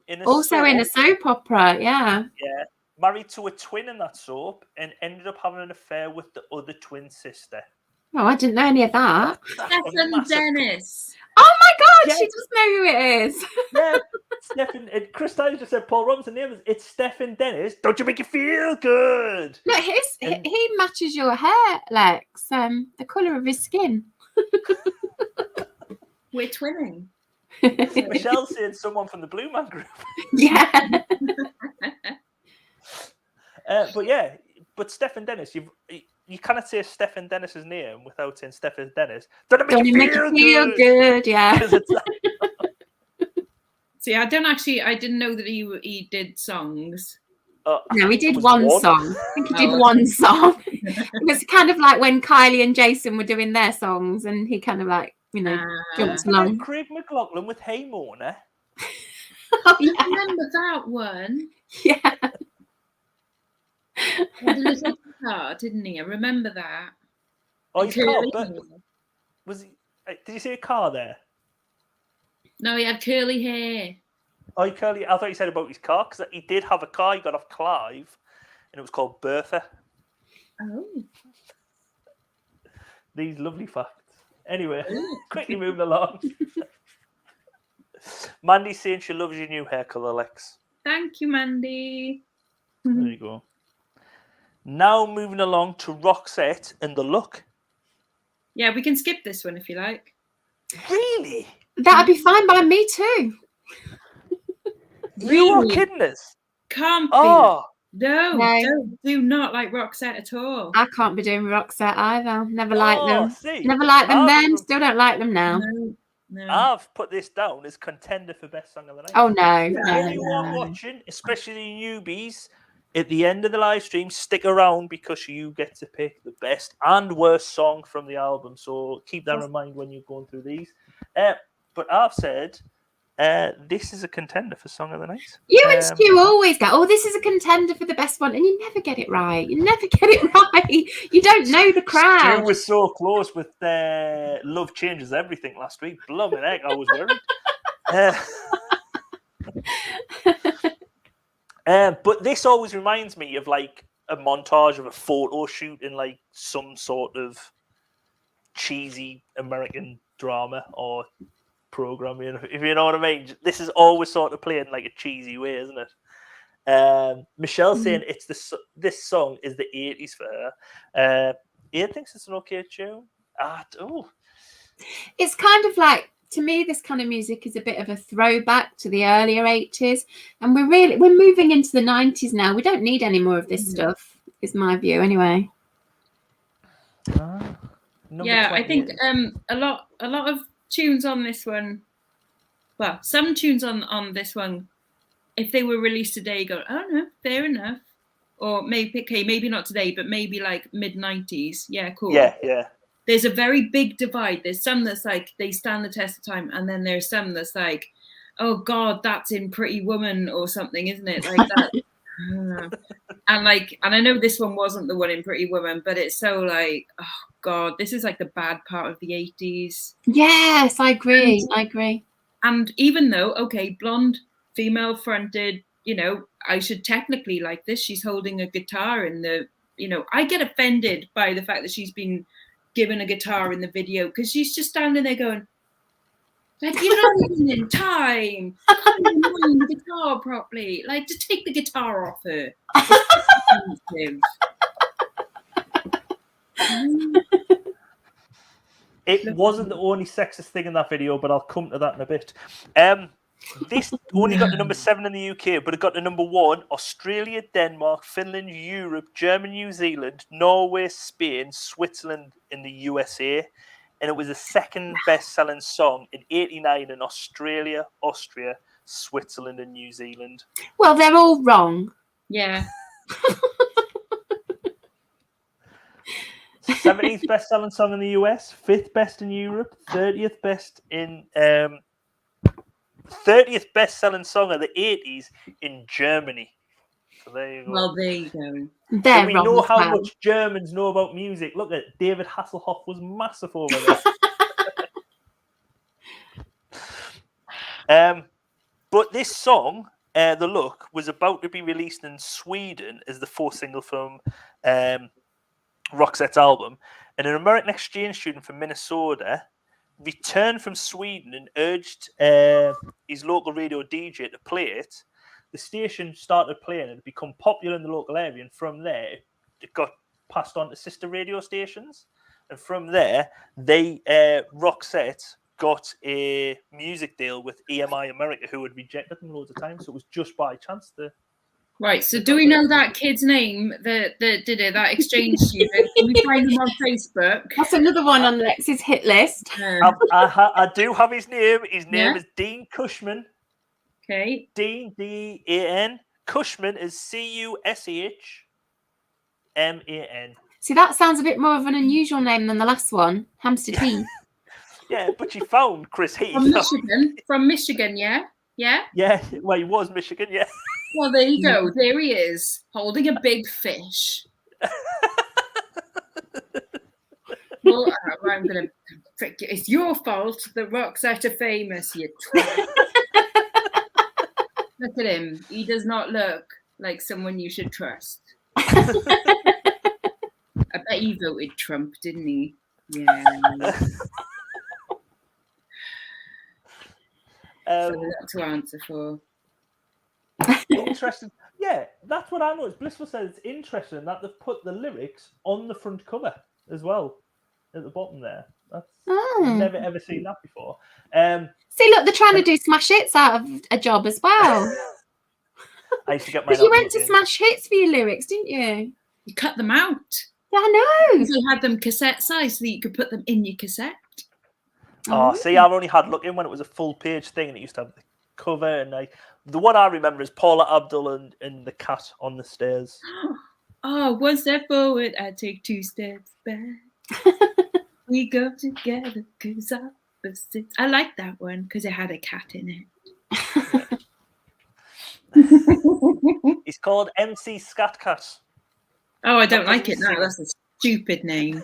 In a soap opera, yeah. Yeah. Married to a twin in that soap and ended up having an affair with the other twin sister. Oh, I didn't know any of that. Stefan Dennis. Oh my God, she does know who it is. Yeah, Stefan. Chris Tyler just said Paul Robinson's name. It's Stefan Dennis. Don't you make you feel good? Look, he matches your hair, Lexx. The colour of his skin. We're twinning. Michelle's saying someone from the Blue Man Group. Yeah. But Stephen Dennis, you cannot say Stephen Dennis's name without saying Stephen Dennis. Don't Don't it make you feel good? Yeah. See, I didn't know that he did songs. No, he did one song. I think he did one song. It was kind of like when Kylie and Jason were doing their songs, and he kind of like, jumped along. Craig McLachlan with Hey Mona. Oh, yeah. I remember that one. Yeah. He had a little car, didn't he? I remember that. Oh, his car, but was he? Did you see a car there? No, he had curly hair. Oh, curly. I thought you said about his car, because he did have a car. He got off Clive, and it was called Bertha. Oh. These lovely facts. Anyway, quickly moving along. Mandy's saying she loves your new hair colour, Lexx. Thank you, Mandy. There you go. Now moving along to Roxette and The Look. Yeah, we can skip this one if you like. Really? That'd be fine by me too. You are kidding us? Can't be. Oh. No, do not like Roxette at all. I can't be doing Roxette either. Never liked them. See, never liked them then. Still don't like them now. No. I've put this down as contender for best song of the night. Oh no! Anyone watching, especially the newbies, at the end of the live stream, stick around because you get to pick the best and worst song from the album. So keep that in mind when you're going through these. But I've said this is a contender for song of the night. You and Stu always go, "Oh, this is a contender for the best one," and you never get it right. You never get it right. You don't know the crowd. Stu was so close with "Love Changes Everything" last week. Blooming heck, I was worried. But this always reminds me of like a montage of a photo shoot in like some sort of cheesy American drama or program, if you know what I mean. This is always sort of playing like a cheesy way, isn't it? Michelle saying this song is the 80s for her. Ian thinks it's an okay tune. It's kind of like, to me, this kind of music is a bit of a throwback to the earlier 80s, and we're moving into the 90s now. We don't need any more of this stuff, is my view anyway. I think a lot of tunes on this one, well, some tunes on this one, if they were released today, go, oh no, fair enough. Or maybe not today, but maybe like mid-90s. Yeah, cool. Yeah. There's a very big divide. There's some that's like they stand the test of time, and then there's some that's like, oh God, that's in Pretty Woman or something, isn't it? Like that. And I know this one wasn't the one in Pretty Woman, but it's so like, oh God, this is like the bad part of the 80s. Yes, I agree. And even though, okay, blonde, female fronted, I should technically like this. She's holding a guitar in the, I get offended by the fact that she's been given a guitar in the video because she's just standing there going, like, you're not even in time. You can't even wind the guitar properly. Like, just take the guitar off her. It wasn't the only sexist thing in that video, but I'll come to that in a bit. This only got to number 7 in the UK, but it got to number 1. Australia, Denmark, Finland, Europe, Germany, New Zealand, Norway, Spain, Switzerland, and the USA. And it was the second best-selling song in '89 in Australia, Austria, Switzerland, and New Zealand. Well, they're all wrong. Yeah. 17th best-selling song in the US, 5th best in Europe, 30th best in 30th best-selling song of the 80s in Germany. So there you go. Well, there you go. So we know how much Germans know about music. Look at David Hasselhoff was massive over there. But this song, The Look, was about to be released in Sweden as the 4th single from Roxette's album. And an American exchange student from Minnesota returned from Sweden and urged his local radio DJ to play it. The station started playing and it became popular in the local area, and from there it got passed on to sister radio stations. And from there, Roxette got a music deal with EMI America, who had rejected them loads of times. So it was just by chance that. Right. So do we know that kid's name that did it? That exchange student? Can we find him on Facebook? That's another one on Lex's hit list. I do have his name. His name is Dean Cushman. Okay. Dean, D-A-N. Cushman is Cushman. See, that sounds a bit more of an unusual name than the last one, Hampstead Heath. Yeah, but you found Chris Heath. From Michigan, yeah? Yeah? Yeah, well, he was Michigan, yeah. Well, there you go. There he is, holding a big fish. Well, I'm going to prick you. It's your fault that Roxette are famous, you twat. Look at him. He does not look like someone you should trust. I bet he voted Trump, didn't he? Yeah. To answer for. Interesting. Yeah, that's what I noticed. Blissful says it's interesting that they've put the lyrics on the front cover as well at the bottom there. I've never ever seen that before. See, look, they're trying to do smash hits out of a job as well. I used to get my. Because you went to smash hits for your lyrics, didn't you? You cut them out. Yeah, I know. You had them cassette size so that you could put them in your cassette. Oh, see, I've only had look in when it was a full page thing, and it used to have the cover. And the one I remember is Paula Abdul and the cat on the stairs. Oh, one step forward, I take 2 steps back. We go together because opposites. I like that one because it had a cat in it. He's called MC Scat Cat. Oh, I don't like it now. That's a stupid name.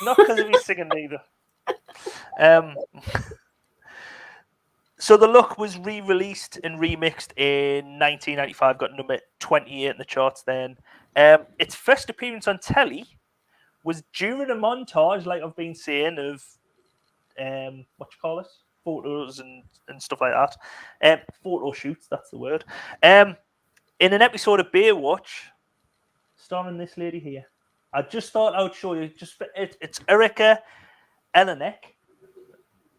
Not because of his singing either. So The Look was re-released and remixed in 1995, got number 28 in the charts then. Its first appearance on telly was during a montage, like I've been saying, of photos and stuff like that. Photo shoots, that's the word. In an episode of Baywatch, starring this lady here. I just thought I would show you. It's Erica Elenek.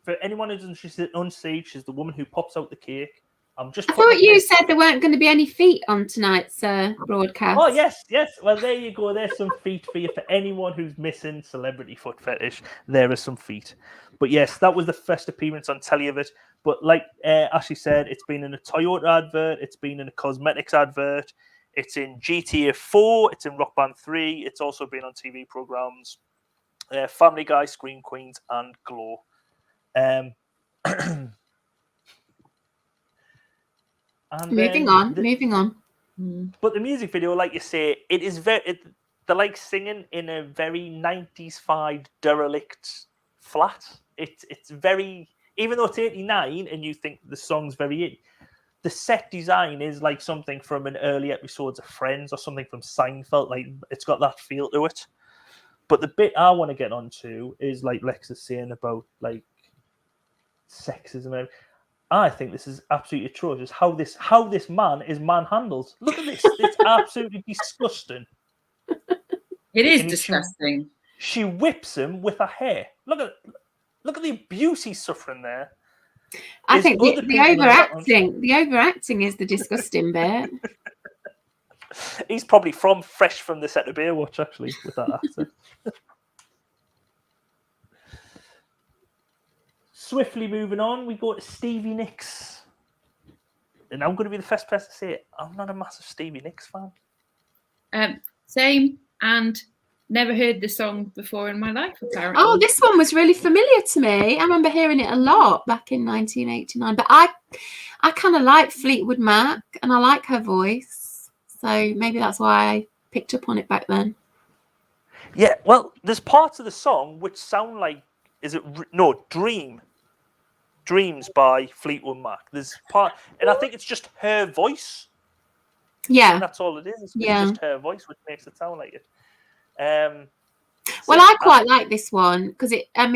For anyone who's interested on stage, she's the woman who pops out the cake. I thought you said there weren't going to be any feet on tonight's broadcast. Oh, yes. Well, there you go. There's some feet for you. For anyone who's missing celebrity foot fetish, there are some feet. But yes, that was the first appearance on telly of it. But like Ashley said, it's been in a Toyota advert. It's been in a cosmetics advert. It's in GTA 4. It's in Rock Band 3. It's also been on TV programs. Family Guy, Scream Queens, and Glow. And moving on. But the music video, like you say, it is they're like singing in a very 90s-fied derelict flat. It's very, even though it's 89 and you think the song's very, the set design is like something from an early episodes of Friends or something from Seinfeld. Like it's got that feel to it. But the bit I want to get onto is like Lexx is saying about like sexism. I think this is absolutely atrocious. How this man is manhandled. Look at this. It's absolutely disgusting. It is disgusting. She whips him with her hair. Look at the abuse he's suffering there. I think the overacting is the disgusting bit. He's probably fresh from the set of Baywatch, actually, with that accent. Swiftly moving on, we go to Stevie Nicks. And I'm going to be the first person to say it. I'm not a massive Stevie Nicks fan. Same, and never heard this song before in my life, apparently. Oh, this one was really familiar to me. I remember hearing it a lot back in 1989. But I kind of like Fleetwood Mac, and I like her voice. So maybe that's why I picked up on it back then. Yeah, well, there's parts of the song which sound like, Dreams by Fleetwood Mac. There's part, and I think it's just her voice. Yeah, and that's all it is. It's just her voice which makes it sound like it. Well, I quite like this one because I've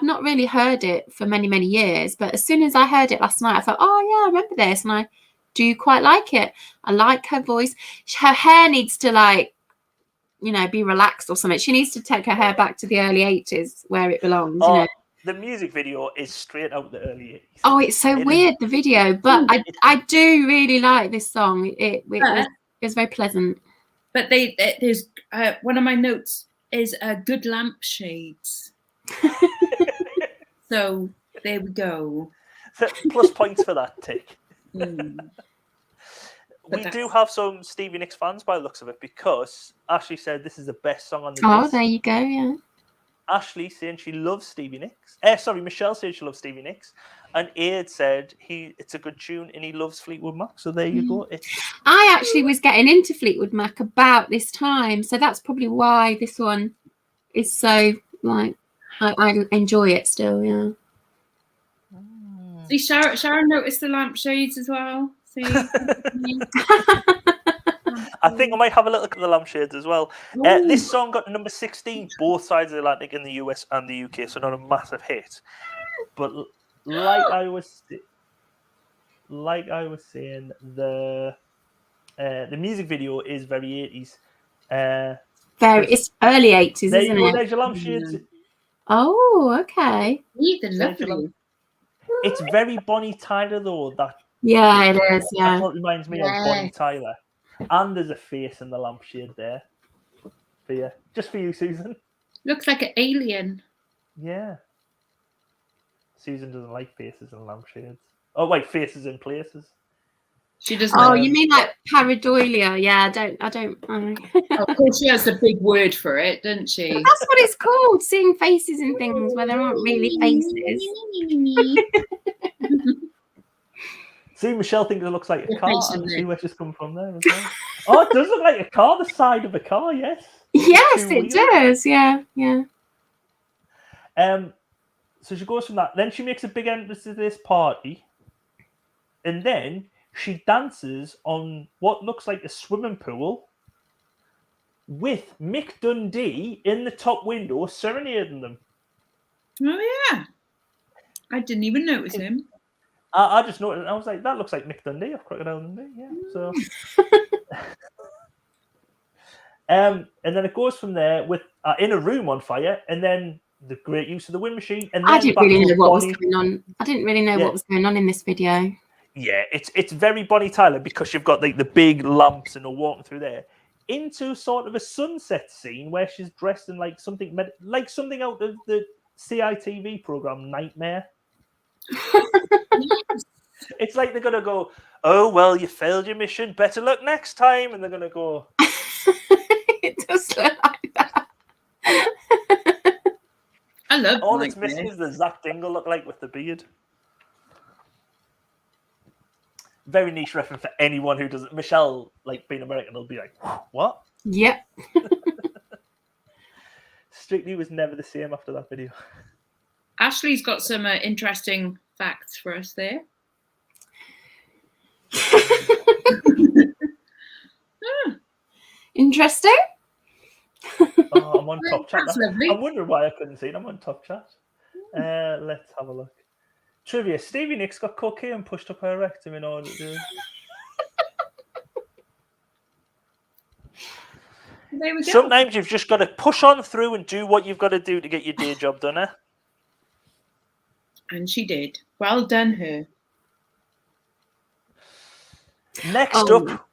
not really heard it for many, many years, but as soon as I heard it last night, I thought, oh yeah, I remember this, and I do quite like it. I like her voice. Her hair needs to be relaxed or something. She needs to take her hair back to the early 80s where it belongs. the music video is straight out the early 80s. Oh, it's so weird, the video, but I do really like this song. It was very pleasant. But there's one of my notes is good lampshades. So there we go. So, plus points for that tick. Mm. We do have some Stevie Nicks fans by the looks of it, because Ashley said this is the best song on the Oh, list. there you go, yeah. Ashley saying she loves Stevie Nicks. Michelle said she loves Stevie Nicks. And Aid said it's a good tune and he loves Fleetwood Mac. So there you go. I actually was getting into Fleetwood Mac about this time. So that's probably why this one is so, like, I enjoy it still, yeah. See, Sharon noticed the lampshades as well. See? I think I might have a little look at the lampshades as well. This song got number 16, both sides of the Atlantic, in the US and the UK, so not a massive hit. But like I was saying, the music video is very 80s. It's early 80s, isn't it? There's your lampshades. Oh, okay. Lovely. It's very Bonnie Tyler, though. Yeah, it is. Yeah, that's what reminds me of Bonnie Tyler. And there's a face in the lampshade there for you, just for you, Susan. Looks like an alien. Yeah. Susan doesn't like faces in lampshades. Oh wait, faces in places. She doesn't. Oh, you mean like pareidolia? Yeah, I don't. Of course, she has a big word for it, doesn't she? That's what it's called, seeing faces in things where there aren't really faces. See, Michelle thinks it looks like a car. And see where she's come from there as well. Oh, it does look like a car, the side of a car, yes. Yes, it does. Yeah. So she goes from that. Then she makes a big entrance to this party. And then she dances on what looks like a swimming pool with Mick Dundee in the top window serenading them. Oh, yeah. I didn't even notice him. I just noticed, I was like, that looks like Mick Dundee of Crocodile Dundee. Yeah, so. And then it goes from there with in a room on fire, and then the great use of the wind machine. And then I didn't really know what was going on. I didn't really know what was going on in this video. Yeah, it's very Bonnie Tyler, because you've got like the big lamps and they're walking through there into sort of a sunset scene where she's dressed in like something out of the CITV program Nightmare. It's like they're gonna go, oh well, you failed your mission, better luck next time, and they're gonna go. It does look like that. I love all it's missing is the Zach Dingle look like with the beard. Very niche reference for anyone who doesn't. Michelle, like being American, will be like, what? Yep. Strictly was never the same after that video. Ashley's got some interesting facts for us there. Interesting. Oh, I'm on top chat. Lovely. I'm wondering why I couldn't see it. I'm on top chat. Let's have a look. Trivia: Stevie Nicks got cocaine pushed up her rectum in order to. There we go. Sometimes you've just got to push on through and do what you've got to do to get your day job done, eh? And she did. Well done, her. Next up,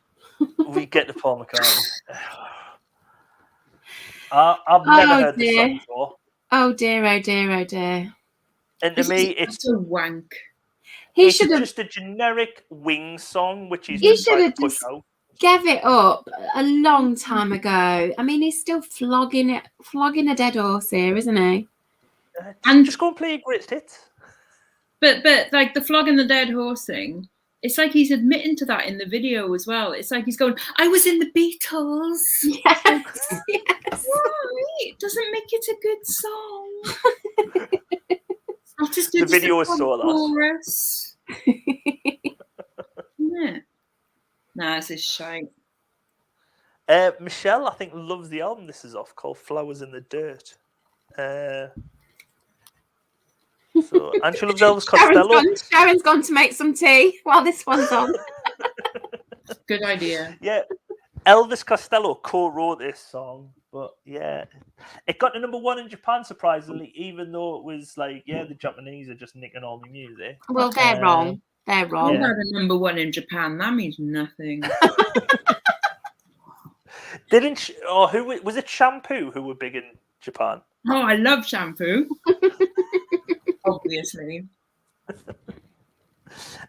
we get to Paul McCartney. I've never heard this song before. Oh dear, oh dear, oh dear. And to me, it's a wank. He should have just a generic Wings song, which he's he should have pushed just out. gave it up a long time ago. I mean, he's still flogging a dead horse here, isn't he? And just go and play your greatest hits. But like the flogging the dead horse thing, it's like he's admitting to that in the video as well. It's like he's going, I was in the Beatles. Yes. Yes. Right. It doesn't make it a good song. It's not as good The video as is so chorus. Yeah. Nah, it's a shite. Michelle, I think, loves the album this is off, called Flowers in the Dirt. And she loves Elvis Costello. Sharon's gone to make some tea while this one's on. Good idea. Yeah. Elvis Costello co-wrote this song, But yeah, it got to number 1 in Japan, surprisingly, even though it was like, the Japanese are just nicking all the music. Well, they're wrong. They're wrong. We had a number 1 in Japan. That means nothing. Who was it? Shampoo who were big in Japan? Oh, I love Shampoo. Obviously.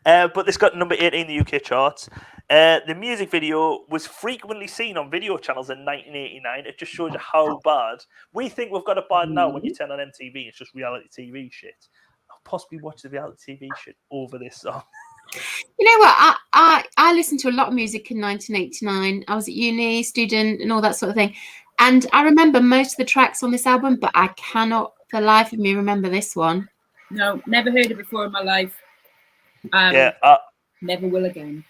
But this got number 8 in the UK charts. The music video was frequently seen on video channels in 1989. It just shows you how bad. We think we've got it bad now when you turn on MTV. It's just reality TV shit. I'll possibly watch the reality TV shit over this song. You know what? I listened to a lot of music in 1989. I was at uni, student, and all that sort of thing. And I remember most of the tracks on this album, but I cannot for the life of me remember this one. No, never heard it before in my life. Never will again.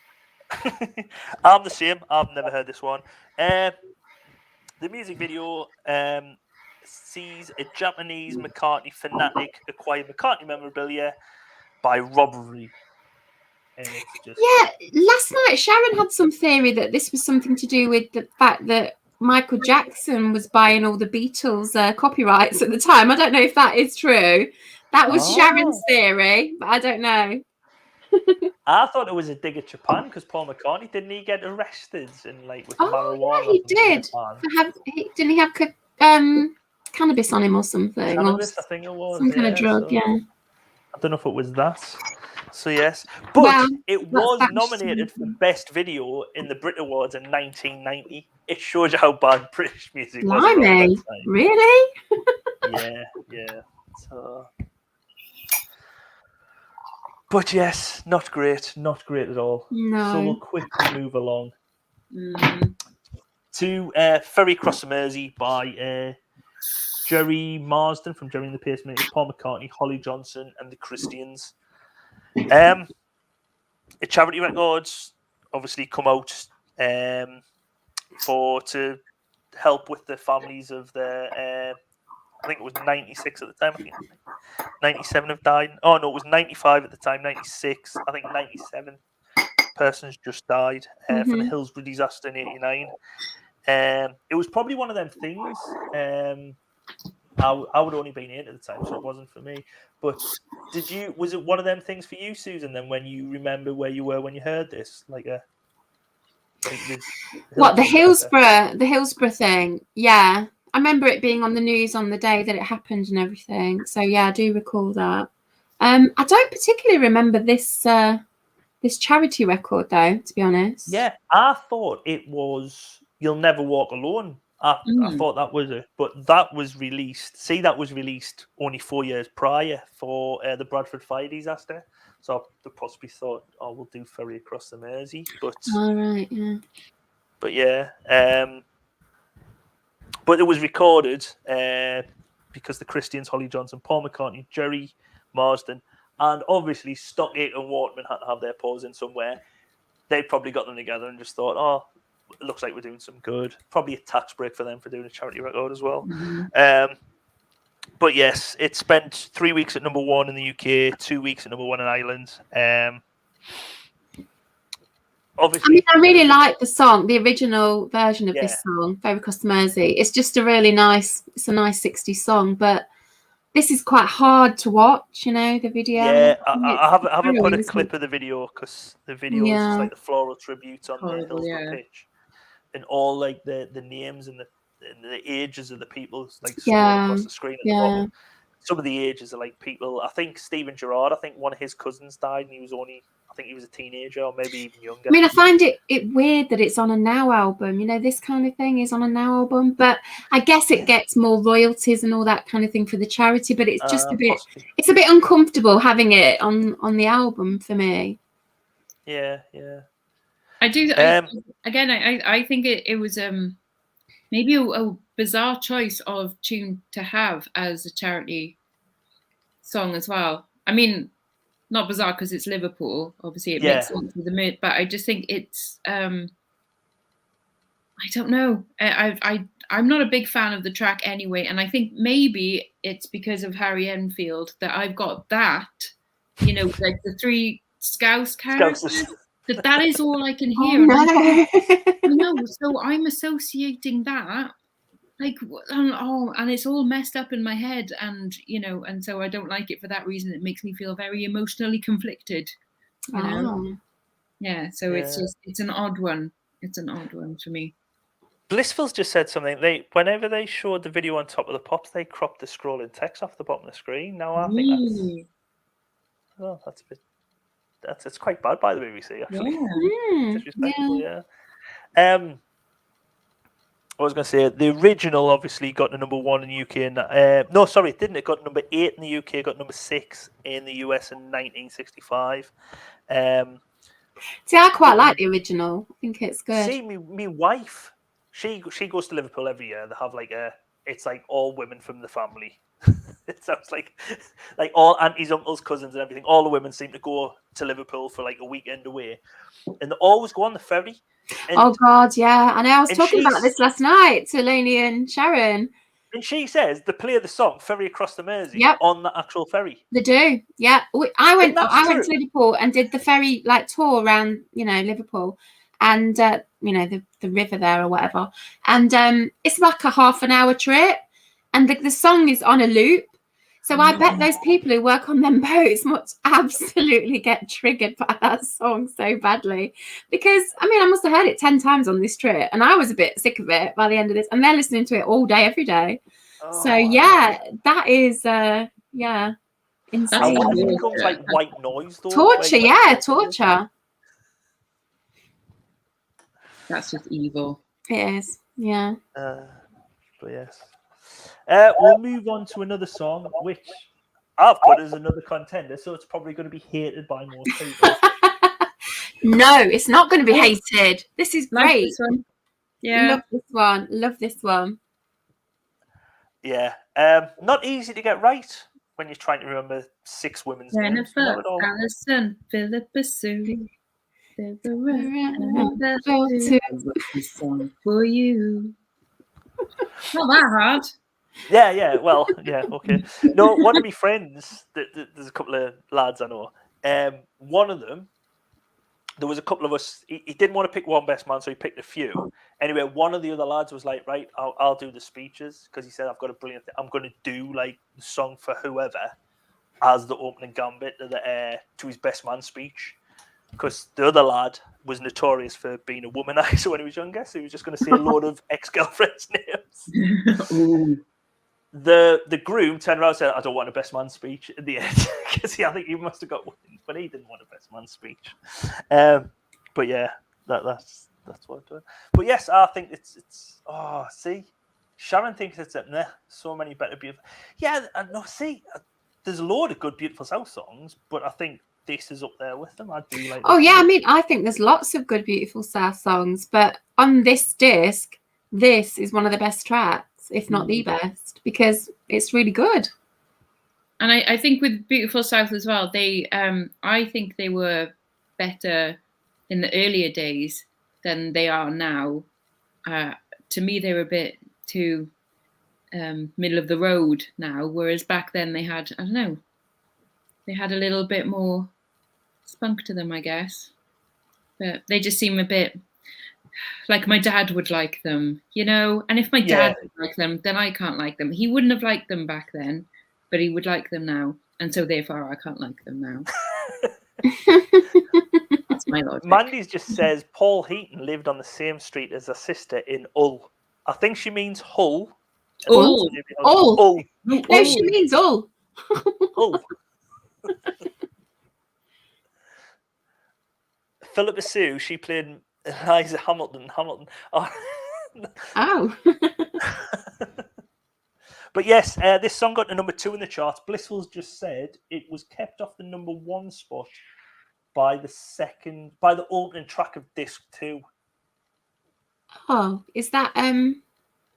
I'm the same. I've never heard this one. The music video sees a Japanese McCartney fanatic acquire McCartney memorabilia by robbery. And it's just... Yeah, last night Sharon had some theory that this was something to do with the fact that Michael Jackson was buying all the Beatles copyrights at the time. I don't know if that is true. That was Sharon's theory, but I don't know. I thought it was a dig at Japan because Paul McCartney, didn't he get arrested and with marijuana? Yeah, he did. Didn't he have cannabis on him or something? Cannabis, I think it was. Some kind of drug, yeah. I don't know if it was that. So yes, but it was nominated for Best Video in the Brit Awards in 1990. It shows you how bad British music was. Blimey, really? Yeah. So... But yes, not great at all. No. So we'll quickly move along to Ferry Across the Mersey by Gerry Marsden from Gerry and the Pacemakers, Paul McCartney, Holly Johnson, and the Christians. A charity records obviously come out to help with the families of the. I think it was 96 at the time. I think 97 have died. Oh, no, it was 95 at the time, 96. I think 97 persons just died from the Hillsborough disaster in 89. It was probably one of them things. I would only been 8 at the time, so it wasn't for me. But was it one of them things for you, Susan, then when you remember where you were when you heard this? The Hillsborough thing? Yeah. I remember it being on the news on the day that it happened and everything. So yeah, I do recall that. I don't particularly remember this charity record though, to be honest. Yeah, I thought it was "You'll Never Walk Alone." I thought that was it, but that was released. See, that was released only 4 years prior for the Bradford fire disaster. So they possibly thought, "Oh, we'll do Ferry Across the Mersey." But all right, yeah. But yeah. But it was recorded because the Christians, Holly Johnson, Paul McCartney, Gerry Marsden, and obviously Stockgate and Waterman had to have their paws in somewhere. They probably got them together and just thought, oh, it looks like we're doing some good. Probably a tax break for them for doing a charity record as well. But yes, it spent 3 weeks at number 1 in the UK, 2 weeks at number 1 in Ireland. Obviously, I really like the song, the original version of this song, Ferry Across the Mersey. It's just a nice 60s song, but this is quite hard to watch, the video. Yeah, I haven't put a clip of the video because the video is just like the floral tribute on the Hillsborough pitch. And all the names and the ages of the people across the screen at the bottom. Some of the ages are people. I think Stephen Gerrard, one of his cousins died and he was a teenager or maybe even younger. I mean, I find it weird that it's on a Now album. This kind of thing is on a Now album, but I guess it gets more royalties and all that kind of thing for the charity. But it's just it's a bit uncomfortable having it on the album for me. Yeah. I do. I think it was maybe a bizarre choice of tune to have as a charity song as well. I mean, not bizarre because it's Liverpool. Obviously, it makes sense with the mood, but I just think it's. I don't know. I'm not a big fan of the track anyway, and I think maybe it's because of Harry Enfield that I've got that. Like the 3 Scouse characters. That is all I can hear. Oh, no. So I'm associating that like, and it's all messed up in my head, and and so I don't like it for that reason. It makes me feel very emotionally conflicted. Yeah. So it's an odd one. It's an odd one for me. Blissful's just said something. Whenever they showed the video on Top of the Pops, they cropped the scrolling text off the bottom of the screen. Now I think that's a bit. It's quite bad by the BBC, actually. Yeah. Disrespectful, yeah. I was going to say the original obviously got to number 1 in the UK. No, sorry, it didn't. It got number 8 in the UK. Got number 6 in the US in 1965. See, I quite like the original. I think it's good. See, me wife. She goes to Liverpool every year. They have it's like all women from the family. It sounds like all aunties, uncles, cousins, and everything. All the women seem to go to Liverpool for like a weekend away, and they always go on the ferry. Oh God, yeah. I know. I was talking about this last night to Lenny and Sharon. And she says they play the song "Ferry Across the Mersey" on the actual ferry. They do, yeah. I went to Liverpool and did the ferry tour around, Liverpool, and the river there or whatever. And it's like a half an hour trip, and the song is on a loop. So I bet those people who work on them boats must absolutely get triggered by that song so badly, because I must have heard it 10 times on this trip, and I was a bit sick of it by the end of this. And they're listening to it all day, every day. So yeah, that is insane. And what if it becomes like white noise though? Torture, torture. That's just evil. It is, yeah. But yes. We'll move on to another song, which I've put as another contender, so it's probably going to be hated by most people. No, it's not going to be hated. This is great. This one. Yeah. Love this one. Yeah. Not easy to get right when you're trying to remember 6 women's names. Jennifer, Alison, Philippa Sue. There's a song for you. Not that hard. Yeah. Well, yeah, okay. No, one of my friends, there's a couple of lads I know. One of them, there was a couple of us. He didn't want to pick one best man, so he picked a few. Anyway, one of the other lads was like, "Right, I'll do the speeches," because he said, "I've got a brilliant thing. I'm going to do like the song for whoever as the opening gambit to his best man speech." Because the other lad was notorious for being a womanizer when he was younger, so he was just going to say a load of ex-girlfriends' names. The groom turned around and said, "I don't want a best man speech" in the end, because I think he must have got one, but he didn't want a best man speech. But yeah, that's what I'm doing. But yes, I think it's. See, Sharon thinks it's so many better beautiful. Yeah, no, see, there's a load of good Beautiful South songs, but I think this is up there with them. I do like. Oh yeah, I think there's lots of good Beautiful South songs, but on this disc, this is one of the best tracks, if not the best, because it's really good. And I think with Beautiful South as well, they I think they were better in the earlier days than they are now. To me, they were a bit too middle of the road now, whereas back then they had, I don't know, they had a little bit more spunk to them, I guess. But they just seem a bit like my dad would like them, and if my dad would like them, then I can't like them. He wouldn't have liked them back then, but he would like them now, and so therefore I can't like them now. That's my logic. Mandy's just says Paul Heaton lived on the same street as her sister in Hull. I think she means Hull. Hull. Hull. No, she means Hull. Hull. Philippa Sue, she played Eliza Hamilton. Oh. But yes, this song got to number 2 in the charts. Blissful's just said it was kept off the number 1 spot by the opening track of disc 2. Oh, is that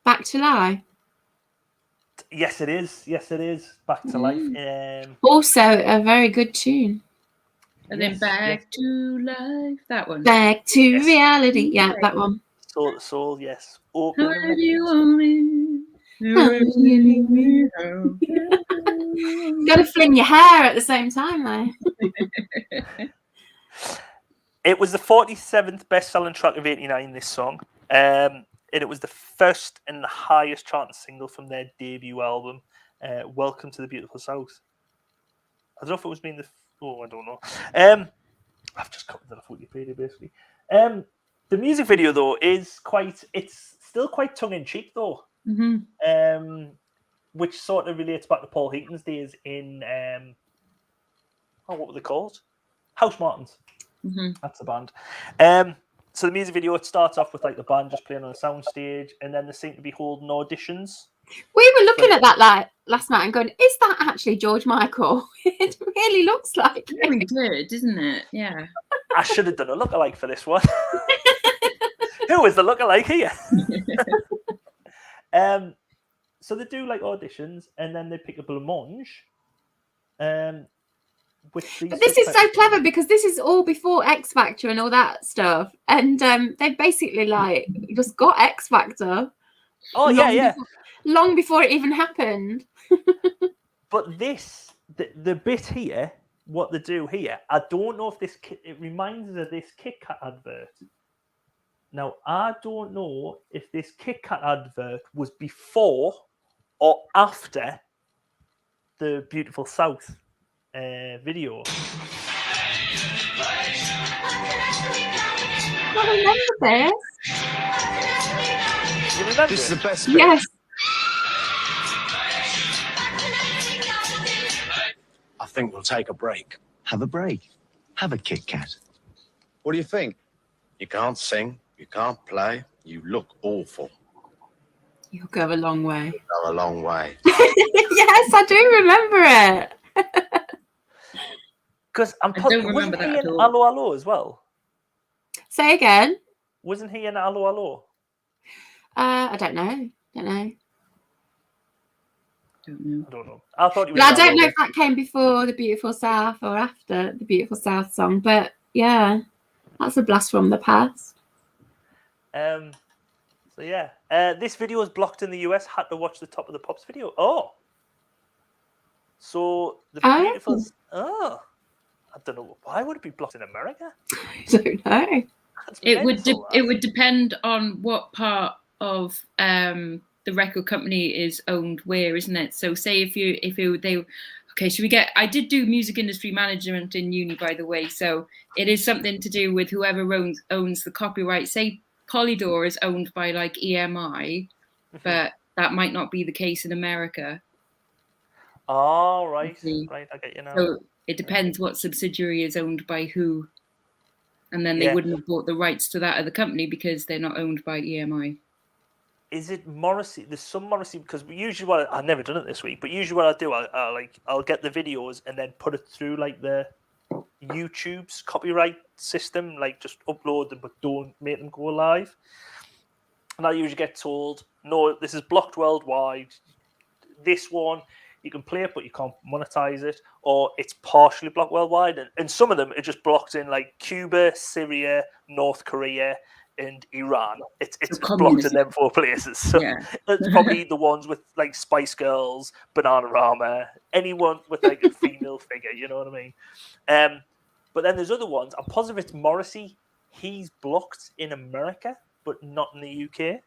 Back to Life? Yes, it is. Back to Life. Also a very good tune. And then Back to Life, that one. Back to Reality, yeah, that one. Soul, yes. How do you want me? You got to fling your hair at the same time, though. It was the 47th best-selling track of '89. This song. and it was the first and the highest charting single from their debut album, Welcome to the Beautiful South. I don't know if it was being I don't know. I've just covered that off Wikipedia, basically. The music video, though, it's still quite tongue-in-cheek, though. Mm-hmm. Which sort of relates back to Paul Heaton's days in, what were they called? House Martins. Mm-hmm. That's the band. So the music video, it starts off with like the band just playing on a soundstage, and then they seem to be holding auditions. We were looking at that like last night and going, is that actually George Michael? It really looks like Very good, isn't it? Yeah. I should have done a lookalike for this one. Who is the lookalike here? So they do like auditions, and then they pick a blancmange. But this is so clever because this is all before X Factor and all that stuff, and they basically like just got X Factor. Oh Long before it even happened. But the bit here, what they do here, I don't know if it reminds us of this Kit Kat advert. Now I don't know if this Kit Kat advert was before or after the Beautiful South video. I remember this. You remember This is the best bit. Yes. I think we'll take a break. Have a break. Have a Kit Kat. What do you think? You can't sing, you can't play, you look awful. You'll go a long way. Go a long way. Yes, I do remember it. Because I don't remember that at all. Allo Allo as well? Say again. Wasn't he in Allo Allo? I don't know. Don't know. I don't know. I thought he was. Well, I don't know if that came before the Beautiful South or after the Beautiful South song, but yeah, that's a blast from the past. So yeah, this video was blocked in the US. Had to watch the Top of the Pops video. Oh, so the Beautiful. Oh, I don't know. Why would it be blocked in America? I don't know. It would depend on what part of the record company is owned where, isn't it? So say I did do music industry management in uni, by the way, so it is something to do with whoever owns the copyright. Say Polydor is owned by like EMI, but that might not be the case in America. Oh, right, right, I get you now. So it depends what subsidiary is owned by who, and then they wouldn't have bought the rights to that other company because they're not owned by EMI. Is it Morrissey? There's some Morrissey, because usually I've never done it this week, but usually what I do, I'll get the videos and then put it through like the YouTube's copyright system, like just upload them but don't make them go live. And I usually get told, no, this is blocked worldwide. This one, you can play it, but you can't monetize it, or it's partially blocked worldwide. And some of them are just blocked in like Cuba, Syria, North Korea, and Iran. It's blocked in them 4 places. So it's probably the ones with like Spice Girls, Bananarama, anyone with like a female figure, you know what I mean? But then there's other ones. I'm positive it's Morrissey. He's blocked in America, but not in the UK.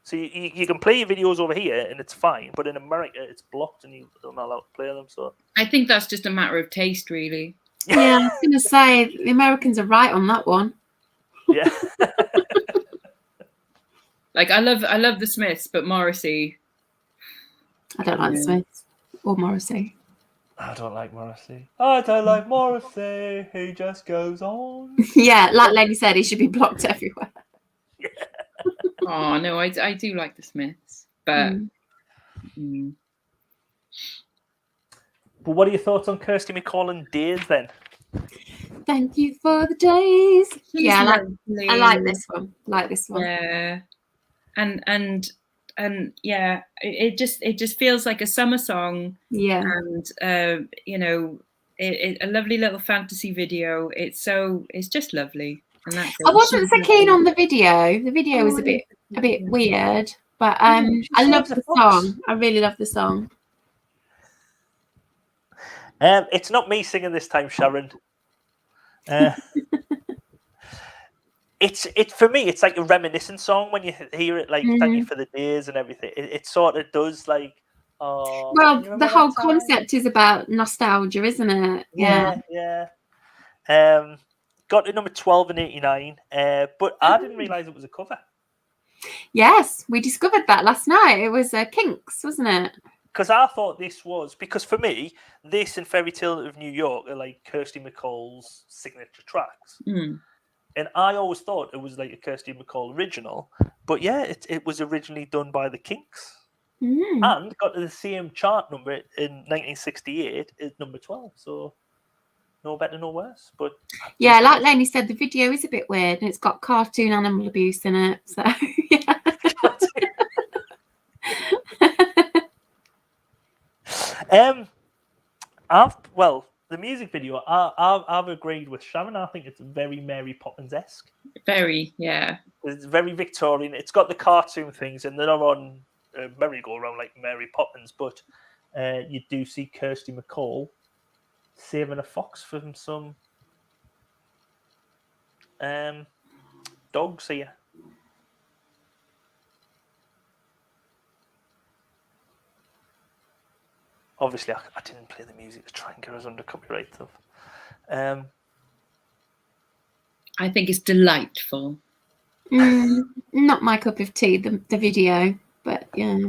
So you can play your videos over here and it's fine, but in America it's blocked and you're not allowed to play them. So I think that's just a matter of taste, really. Yeah, I was going to say the Americans are right on that one. Yeah. Like I love the Smiths, but Morrissey. I don't like the Smiths or Morrissey. I don't like Morrissey. I don't like Morrissey. He just goes on. Yeah, like Lenny said, he should be blocked everywhere. Yeah. Oh no, I do like the Smiths, but. But what are your thoughts on Kirsty MacColl Days then? Thank you for the days. I like this one. Yeah, and yeah, it just feels like a summer song. Yeah, and a lovely little fantasy video. It's just lovely. And that's I wasn't so keen on the video. The video was a bit weird, but I love the song. I really love the song. It's not me singing this time, Sharon. it's for me. It's like a reminiscent song when you hear it. Like thank you for the days and everything. It sort of does like. Oh, Well, can you remember the whole that time? concept is about nostalgia, isn't it? Yeah. Got to number 12 in '89, but I didn't realise it was a cover. Yes, we discovered that last night. It was Kinks, wasn't it? Because I thought this was, because for me, this and Fairy Tale of New York are like Kirsty MacColl's signature tracks. And I always thought it was like a Kirsty MacColl original. But yeah, it was originally done by the Kinks. And got to the same chart number in 1968 as number 12. So no better, no worse. But yeah, like Lenny said, the video is a bit weird and it's got cartoon animal abuse in it. So yeah. The music video, I've agreed with Sharon. I think it's very Mary Poppins-esque. Very, yeah. It's very Victorian. It's got the cartoon things, and they're not on merry-go-round like Mary Poppins, but you do see Kirsty MacColl saving a fox from some dogs here. Obviously, I didn't play the music to try and get us under copyright stuff. I think it's delightful. Not my cup of tea, the video, but yeah.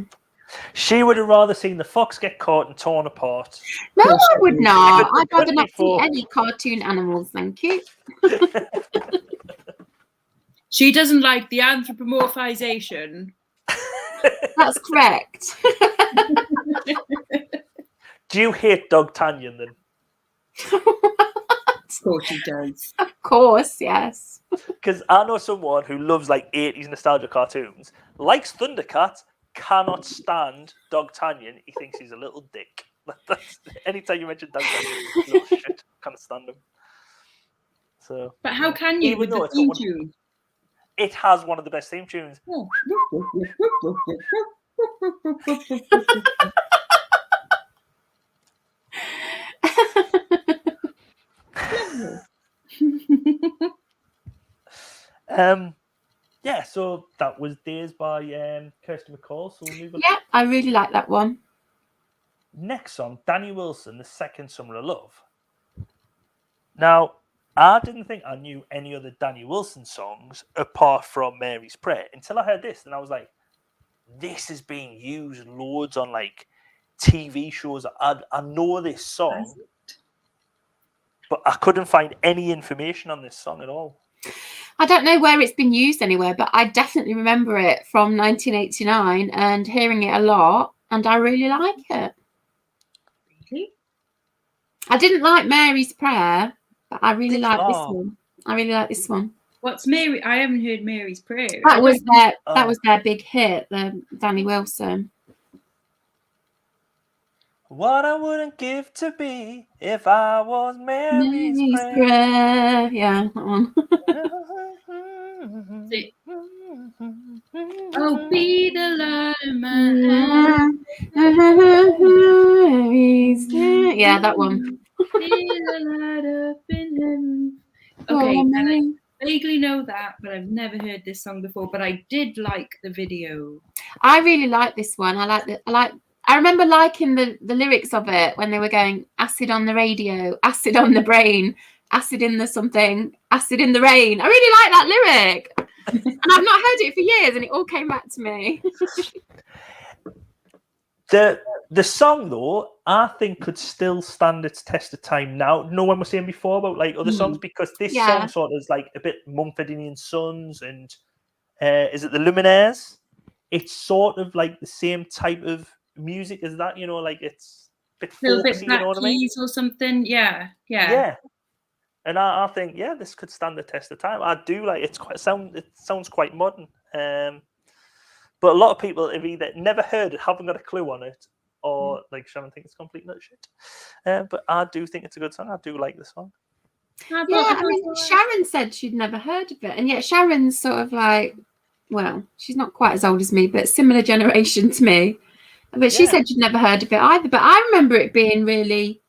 She would have rather seen the fox get caught and torn apart. No, I would not. I'd rather not see any cartoon animals, thank you. She doesn't like the anthropomorphization. That's correct. Do you hate Dog Tanyan then? Of course she does. Of course, yes. Because I know someone who loves like 80s nostalgia cartoons, likes Thundercat, cannot stand Dog Tanyan. He thinks he's a little dick. Anytime you mention Dog Tanyan, little shit, can't stand him. So, but how can you with the theme tune? It has one of the best theme tunes. Oh. Yeah, so that was Days by Kirsty MacColl. So we'll move on. Yeah, I really like that one. Next song, Danny Wilson, The Second Summer of Love. Now, I didn't think I knew any other Danny Wilson songs apart from Mary's Prayer until I heard this, and I was like, this is being used loads on like TV shows. I know this song, but I couldn't find any information on this song at all. I don't know where it's been used anywhere, but I definitely remember it from 1989 and hearing it a lot, and I really like it. Really? I didn't like Mary's Prayer, but I really like this one. I really like this one. What's Mary? I haven't heard Mary's Prayer. That was their big hit, the Danny Wilson. What I wouldn't give to be if I was Mary's Prayer. Yeah, that one. Oh, be the light of my life. Yeah, that one. Be the light up in heaven. Okay, and I vaguely know that, but I've never heard this song before. But I did like the video. I really like this one. I remember liking the lyrics of it when they were going acid on the radio, acid on the brain, acid in the something, acid in the rain. I really like that lyric. And I've not heard it for years and it all came back to me. The song, though, I think could still stand its test of time now. No one was saying before about like other songs, because this song sort of is like a bit Mumford and Sons and is it the Luminaires? It's sort of like the same type of music as that, you know, like it's a bit folksy, you know what I mean? Or something, yeah. And I think, this could stand the test of time. I do like it sounds quite modern. But a lot of people have either never heard it, haven't got a clue on it, or like Sharon thinks it's complete nut shit. But I do think it's a good song. I do like the song. Yeah, I mean, Sharon said she'd never heard of it, and yet Sharon's sort of like, well, she's not quite as old as me, but similar generation to me. But she said she'd never heard of it either. But I remember it being really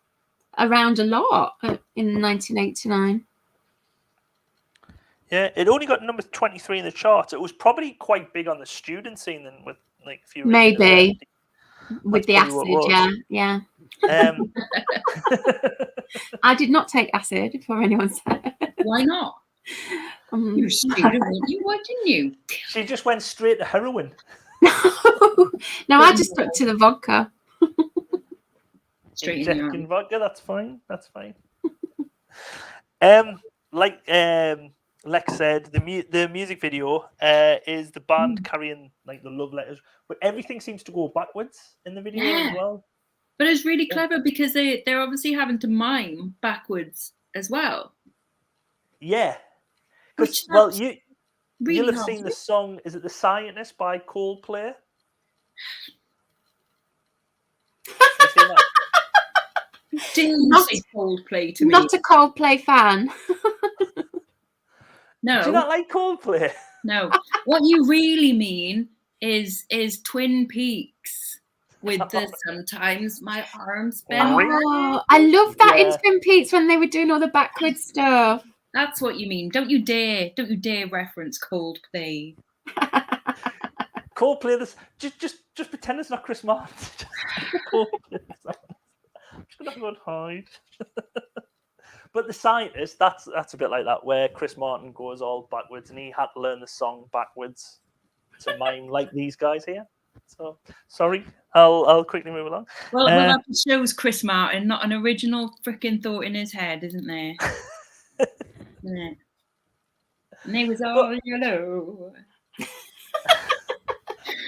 around a lot in 1989. Yeah, it only got number 23 in the charts. It was probably quite big on the student scene then, with like a few. Maybe with the probably what it acid, yeah. I did not take acid, before anyone said. Why not? You student, weren't you? Why didn't you? She just went straight to heroin. No, I just stuck to the vodka. Straight in your Injecting vodka, that's fine. That's fine. Like Lexx said, the music video is the band carrying like the love letters, but everything seems to go backwards in the video as well. But it's really clever because they're obviously having to mime backwards as well. Yeah. Which Well, really you'll have helps seen the song, is it The Scientist by Coldplay? Have you seen that? Didn't say Coldplay to me. Not a Coldplay fan. No. Do you not like Coldplay? No. What you really mean is Twin Peaks with the Sometimes My Arms Bend. Oh, I love that in Twin Peaks when they were doing all the backwards stuff. That's what you mean. Don't you dare reference Coldplay. Coldplay, this just pretend it's not Chris Martin. Coldplay. I'm just gonna hide. But The Scientist, that's a bit like that, where Chris Martin goes all backwards, and he had to learn the song backwards to mime like these guys here. So sorry, I'll quickly move along. Well, that shows Chris Martin, not an original freaking thought in his head, isn't there? Yeah. And he was all yellow.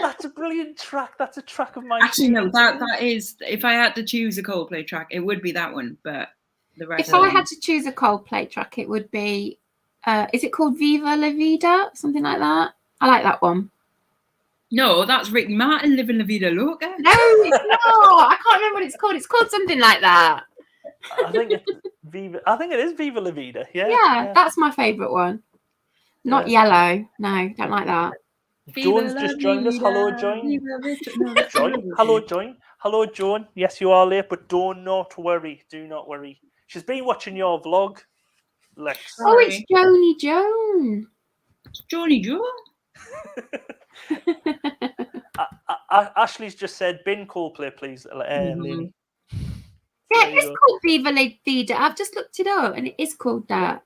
That's a brilliant track. That's a track of mine. Actually, no, that is. If I had to choose a Coldplay track, it would be that one. But the rest. If I had to choose a Coldplay track, it would be. Is it called Viva La Vida? Something like that. I like that one. No, that's Rick Martin, Living La Vida Loca. No, it's not. I can't remember what it's called. It's called something like that. I think it is Viva La Vida. Yeah, that's my favourite one. Not Yellow. No, don't like that. Joan's just joined us. Hello, Joan. Hello, Joan. Yes, you are late, but do not worry. Do not worry. She's been watching your vlog, Lexx. Oh, it's Joni Joan. It's Joni Joan. Ashley's just said, bin Coldplay, please. Lady. Yeah, it's called Viva La Vida. I've just looked it up, and it is called that.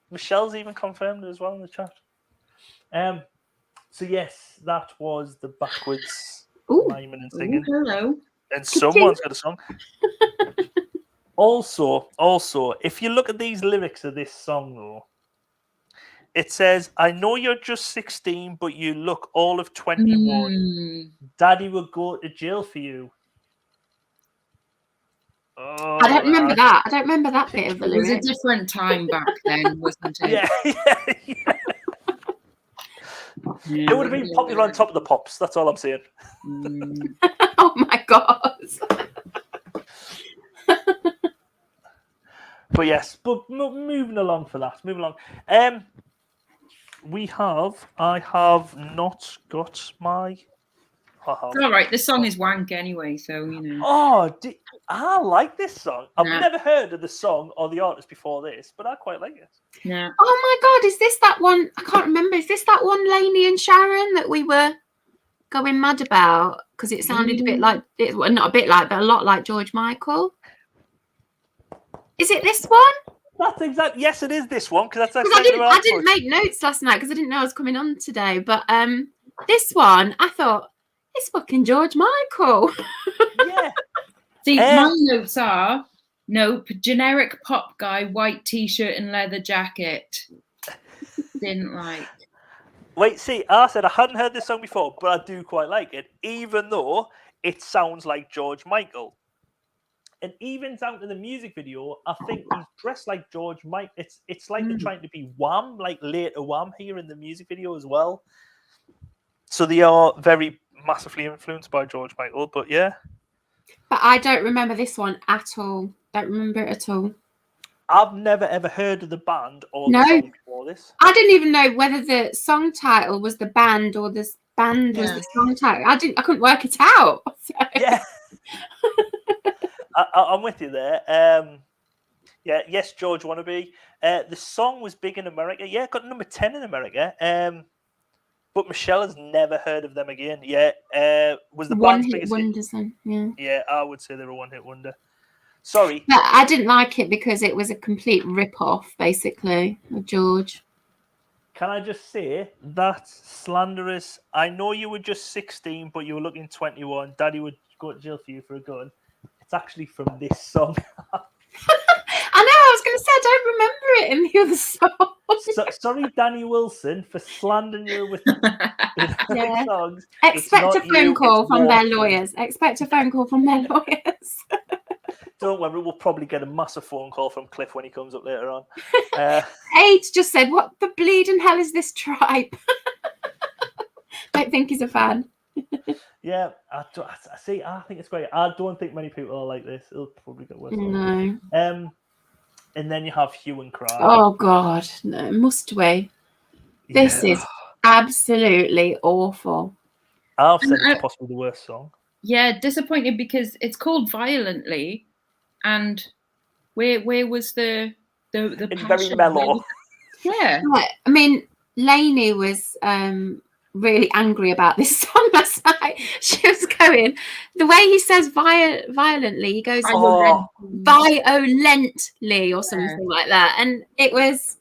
Michelle's even confirmed it as well in the chat. So yes, that was the backwards miming and singing. Hello. And someone's got a song. Also, if you look at these lyrics of this song, though, it says, "I know you're just 16, but you look all of 21. Daddy would go to jail for you." Oh, I don't remember that. I don't remember that bit of the lyrics. It lyrics. was a different time back then, wasn't it? Yeah. It would have been popular on Top of the Pops. That's all I'm saying. Oh my god. But yes, but moving along for that. Moving along. I have not got my. It's all right. The song is wank anyway, so you know. Oh, I like this song. I've never heard of the song or the artist before this, but I quite like it. Yeah. Oh my god, is this that one? I can't remember. Is this that one, Lainey and Sharon, that we were going mad about? Because it sounded a bit like, well, not a bit like, but a lot like George Michael. Is it this one? That's exactly. Yes, it is this one, because that's. I didn't make notes last night because I didn't know I was coming on today. But this one, I thought, it's fucking George Michael. Yeah. See, my notes are, nope, generic pop guy, white t-shirt and leather jacket. Didn't like. Wait, see, I said I hadn't heard this song before, but I do quite like it, even though it sounds like George Michael. And even down to the music video, I think he's dressed like George Michael. It's like they're trying to be Wham, like later Wham here in the music video as well. So they are very massively influenced by George Michael, but yeah. But I don't remember this one at all. Don't remember it at all. I've never ever heard of the band or the song before this. I didn't even know whether the song title was the band or the band was the song title. I couldn't work it out. So. Yeah. I'm with you there. Yeah, yes, George Wannabe. The song was big in America. Yeah, it got number 10 in America. But Michelle has never heard of them again. Yeah, was the band's One-hit biggest hit? wonders then, yeah. Yeah, I would say they're a one-hit wonder. Sorry. But I didn't like it because it was a complete rip-off, basically, of George. Can I just say, that's slanderous. I know you were just 16, but you were looking 21. Daddy would go to jail for you for a gun. It's actually from this song. I know, I was going to say, I don't remember it in the other song. Sorry, Danny Wilson, for slandering you with Yeah. songs. Expect a It's not phone you, call it's from their Marsden. lawyers. Expect a phone call from their lawyers. Don't worry, we'll probably get a massive phone call from Cliff when he comes up later on. AIDS just said, what the bleeding hell is this tribe? Don't think he's a fan. Yeah, I think it's great. I don't think many people are like this. It'll probably get worse. No. And then you have Hue and Cry. Oh, God. No, must we? This is absolutely awful. I've said it's possibly the worst song. Yeah, disappointed because it's called Violently, and where was the It's passion? very mellow. Yeah. Right. I mean, Lainey was really angry about this song last night. She was going, the way he says violently, he goes violently or something like that. And it was,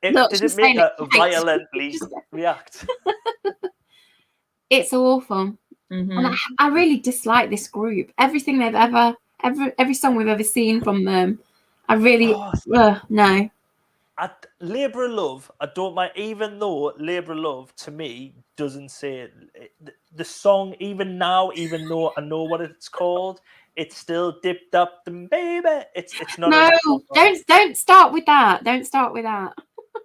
Did it make her violently react? It's awful. Mm-hmm. And I really dislike this group. Everything they've every song we've ever seen from them, I really, no. Labour of Love, I don't mind, even though Labour of Love to me doesn't say it. The song, even now, even though I know what it's called, it's still dipped up the baby. It's not. No, don't start with that. Don't start with that.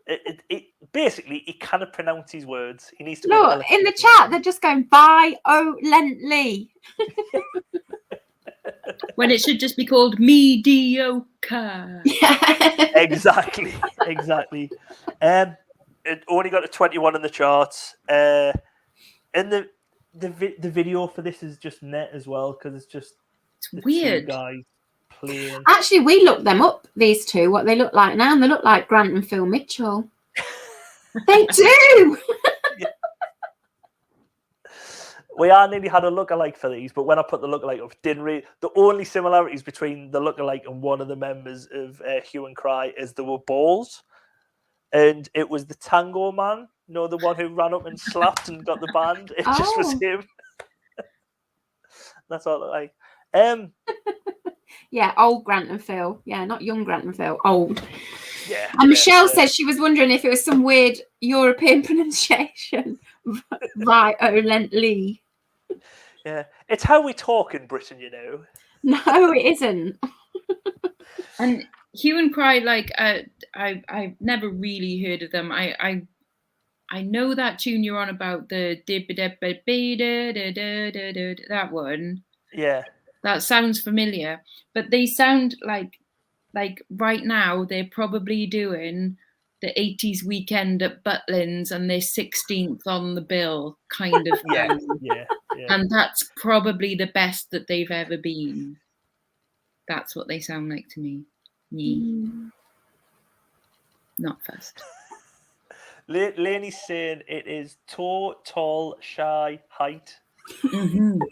It basically he cannot pronounce his words. He needs to look in the chat. They're just going violently. When it should just be called mediocre. Exactly. It only got to 21 in the charts. And the video for this is just net as well because it's just weird. Two guys playing. Actually, we looked them up. These two, what they look like now, and they look like Grant and Phil Mitchell. They do. We nearly had a lookalike for these, but when I put the lookalike up, the only similarities between the lookalike and one of the members of Hue and Cry is there were balls, and it was the Tango Man, the one who ran up and slapped and got the band. It just was him. That's all I like. Yeah, old Grant and Phil. Yeah, not young Grant and Phil, old. Yeah. And Michelle said she was wondering if it was some weird European pronunciation. Violently. Yeah, it's how we talk in Britain, No, it isn't. And Hue and Cry, like I've never really heard of them. I know that tune you're on about, the that one. Yeah, that sounds familiar. But they sound like right now they're probably doing the 80s weekend at Butlins and they're 16th on the bill kind of thing. Yeah. And that's probably the best that they've ever been. That's what they sound like to me. Not first. Lainey's saying it is tall, shy, height. Mm-hmm.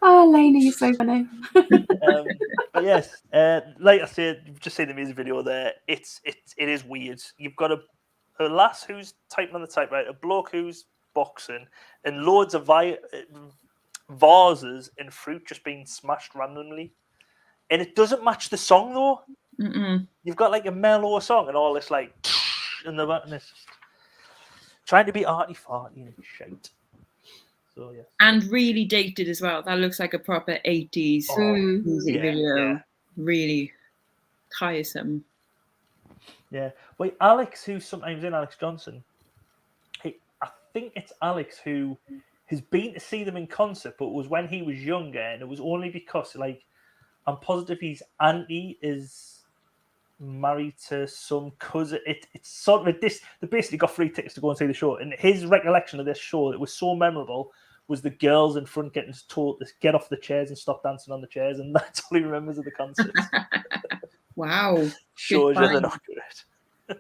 Oh, Lainey, you're so funny. But yes, like I said, you've just seen the music video there. It is weird. You've got a lass who's typing on the typewriter, a bloke who's boxing, and loads of vases and fruit just being smashed randomly. And it doesn't match the song though. Mm-mm. You've got like a mellow song and all this like in the back, and it's just trying to be arty-farty and shite. So yeah. And really dated as well. That looks like a proper 80s music video. Yeah. Really tiresome. Yeah. Wait, Alex, who's sometimes in Alex Johnson, I think it's Alex who has been to see them in concert, but it was when he was younger, and it was only because, like, I'm positive his auntie is married to some cousin. It's sort of they basically got free tickets to go and see the show, and his recollection of this show that was so memorable was the girls in front getting told to get off the chairs and stop dancing on the chairs, and that's all he remembers of the concert. Wow. Shows you they're not good.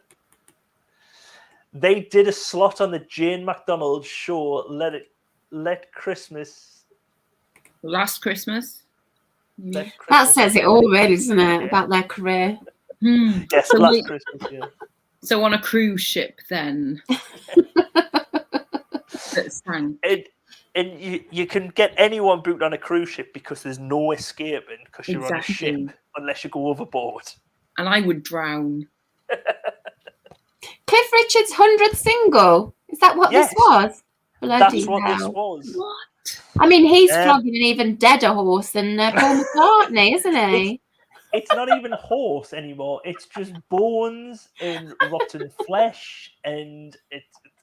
They did a slot on the Jane McDonald show, Let Christmas. Last Christmas. Let That Christmas says it all, really, doesn't it, Yeah. about their career? Yes, So Last we- Christmas, yeah. So on a cruise ship, then. That sank. And you can get anyone booked on a cruise ship because there's no escaping because you're on a Exactly. ship unless you go overboard. And I would drown. Cliff Richard's 100th single. Is that what Yes. this was? Bloody That's what this hell. was. What? I mean, he's Um, flogging an even deader horse than Paul McCartney, isn't he? It's not even horse anymore. It's just bones and rotten flesh, and